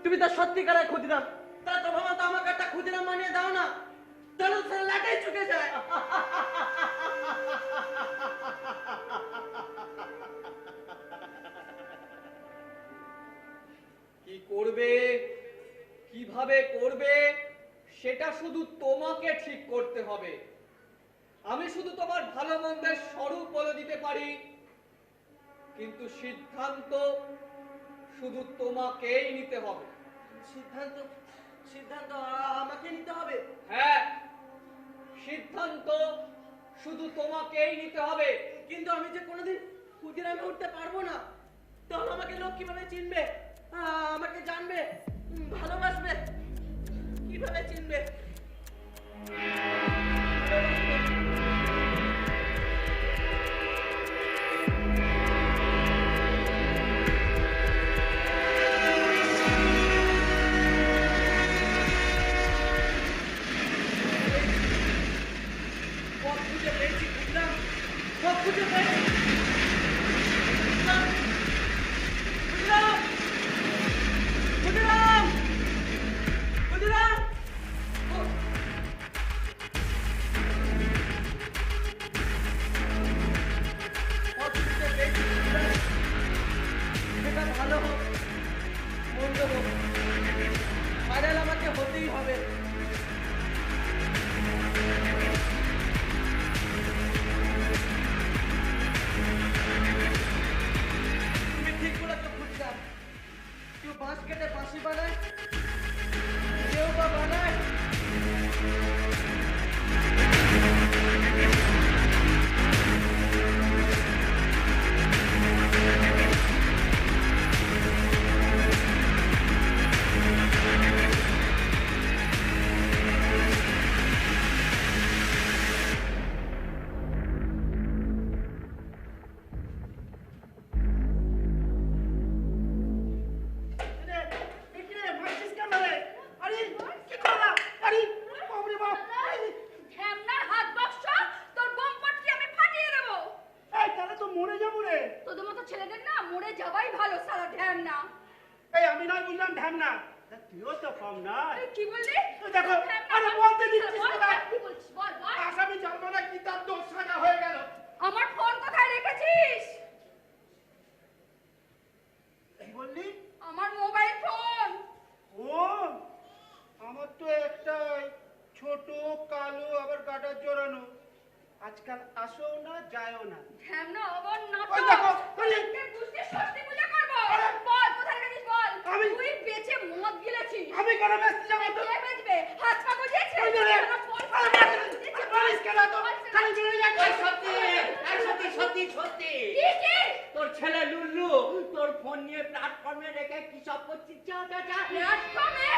তুমি তো সত্যিকারের ক্ষুদিরাম, তা তোমার তো আমাকে একটা ক্ষুদিরাম বানিয়ে দাও না, তাহলে সে লাটাই চুকে যায়। কি করবে, কিভাবে করবে, সেটা শুধু তোমাকে ঠিক করতে হবে। আমি শুধু তোমার ভালো মন্দের স্বরূপ বলে দিতে পারি, কিন্তু সিদ্ধান্ত শুধু তোমাকেই নিতে হবে। সিদ্ধান্ত সিদ্ধান্ত আমাকে নিতে হবে? হ্যাঁ, সিদ্ধান্ত শুধু তোমাকেই নিতে হবে। কিন্তু আমি যে কোনোদিন ক্ষুদিরামে উঠতে পারবো না, তাহলে আমাকে লোক কিভাবে চিনবে, আমাকে জানবে, ভালোবাসবে, কিভাবে চিনবে? পথ খুঁজে পেয়েছি ক্ষুদিরাম, পথ খুঁজে পেয়েছি। ক্ষুদিরাম! ক্ষুদিরাম! ক্ষুদিরাম! পথ খুঁজে পেয়েছি ক্ষুদিরাম। সেটা ভালো হোক, মন্দ হোক, ভাইরাল আমাকে হতেই হবে। তুমি ঠিক বলেছো ক্ষুদিরাম, কেউ বাঁশ কেটে বাঁশি বানায়, কেউ বা বানায় ঢ্যামনার হাত বক্স, তোর বোম পটকি আমি ফাটিয়ে দেবো। এই তাহলে তো মরে যাবো রে। তোদের মতো ছেলেদের না মরে যাওয়াই ভালো, সালা ঢ্যামনা। এই আমি নয় বুঝলাম ঢ্যামনা, তা তুইও তো কম না। এই কি বললি? তো দেখো, ঢ্যামনা আরে বল, বলতে দিচ্ছিস বল, না। কি বলছিস? বল, বল। আসামি জানবো না কি তার দোষ সাজা হয়ে গেল। আমার ফোন কোথায় রেখেছিস? কি বললি? আমার মোবাইল ফোন। ও আমার তো একটাই, ছোট কালো আবার গাটার জোড়ানো, আজকাল আসো না যায়ও না। ঢ্যামনা আবার ওই দেখো, নাটক। ওই- তোকে বুঝতে ষষ্ঠী পূজা করবো। আরে! বল কোথায় রেখেছিস বল। আমি- তুই বেঁচে মদ গিলেছিস। আমি কেন ব্যস্ত যাবো তো? কে বেচবে? হাত পা গজিয়েছিস? ওই ধরে, আমার ফোন আরে কোথায় বাবা, রেখেছিস? আরে বলিস কেন তো? খালি জুড়ে যাচ্ছে। সত্যি সত্যি সত্যি কি কি? তোর ছেলে লুল্লু তোর ফোন নিয়ে প্ল্যাটফর্মে রেখে কি সব করছিস? যা যা যা। প্ল্যাটফর্মে?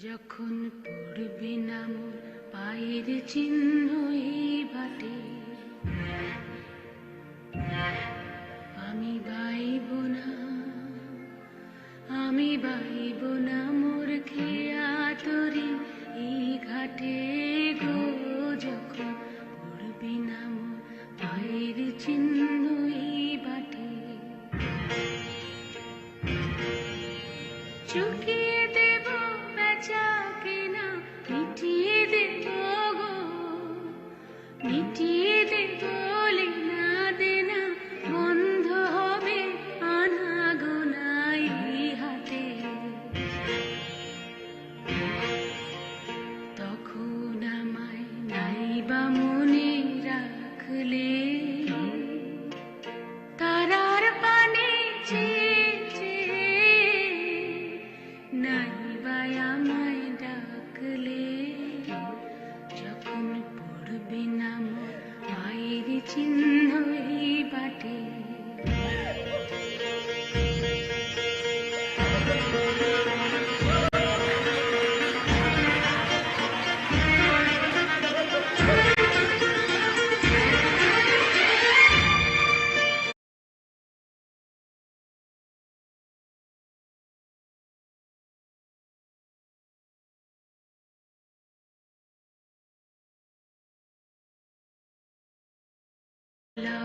যখন পড়বে না মোর পায়ের চিহ্ন এই বাটে, আমি বাইব না, আমি বাইব না মোর খেয়া তরি এই ঘাটে গো। যখন পড়বে না মোর পায়ের চিহ্ন এই বাটে, চুকিয়ে দেব বেচা কেনা, মিটিয়ে দেব গো, মিটিয়ে দেব লেনা দেনা, বন্ধ হবে আনা গোনা এই হাটে। তখন আমায় নাইবা মনে রাখলে, তারার পানে চেয়ে নাইবা আমায় ডাকলে, যখন পড়বে না মোর পায়ের চিহ্ন এই বাটে। লা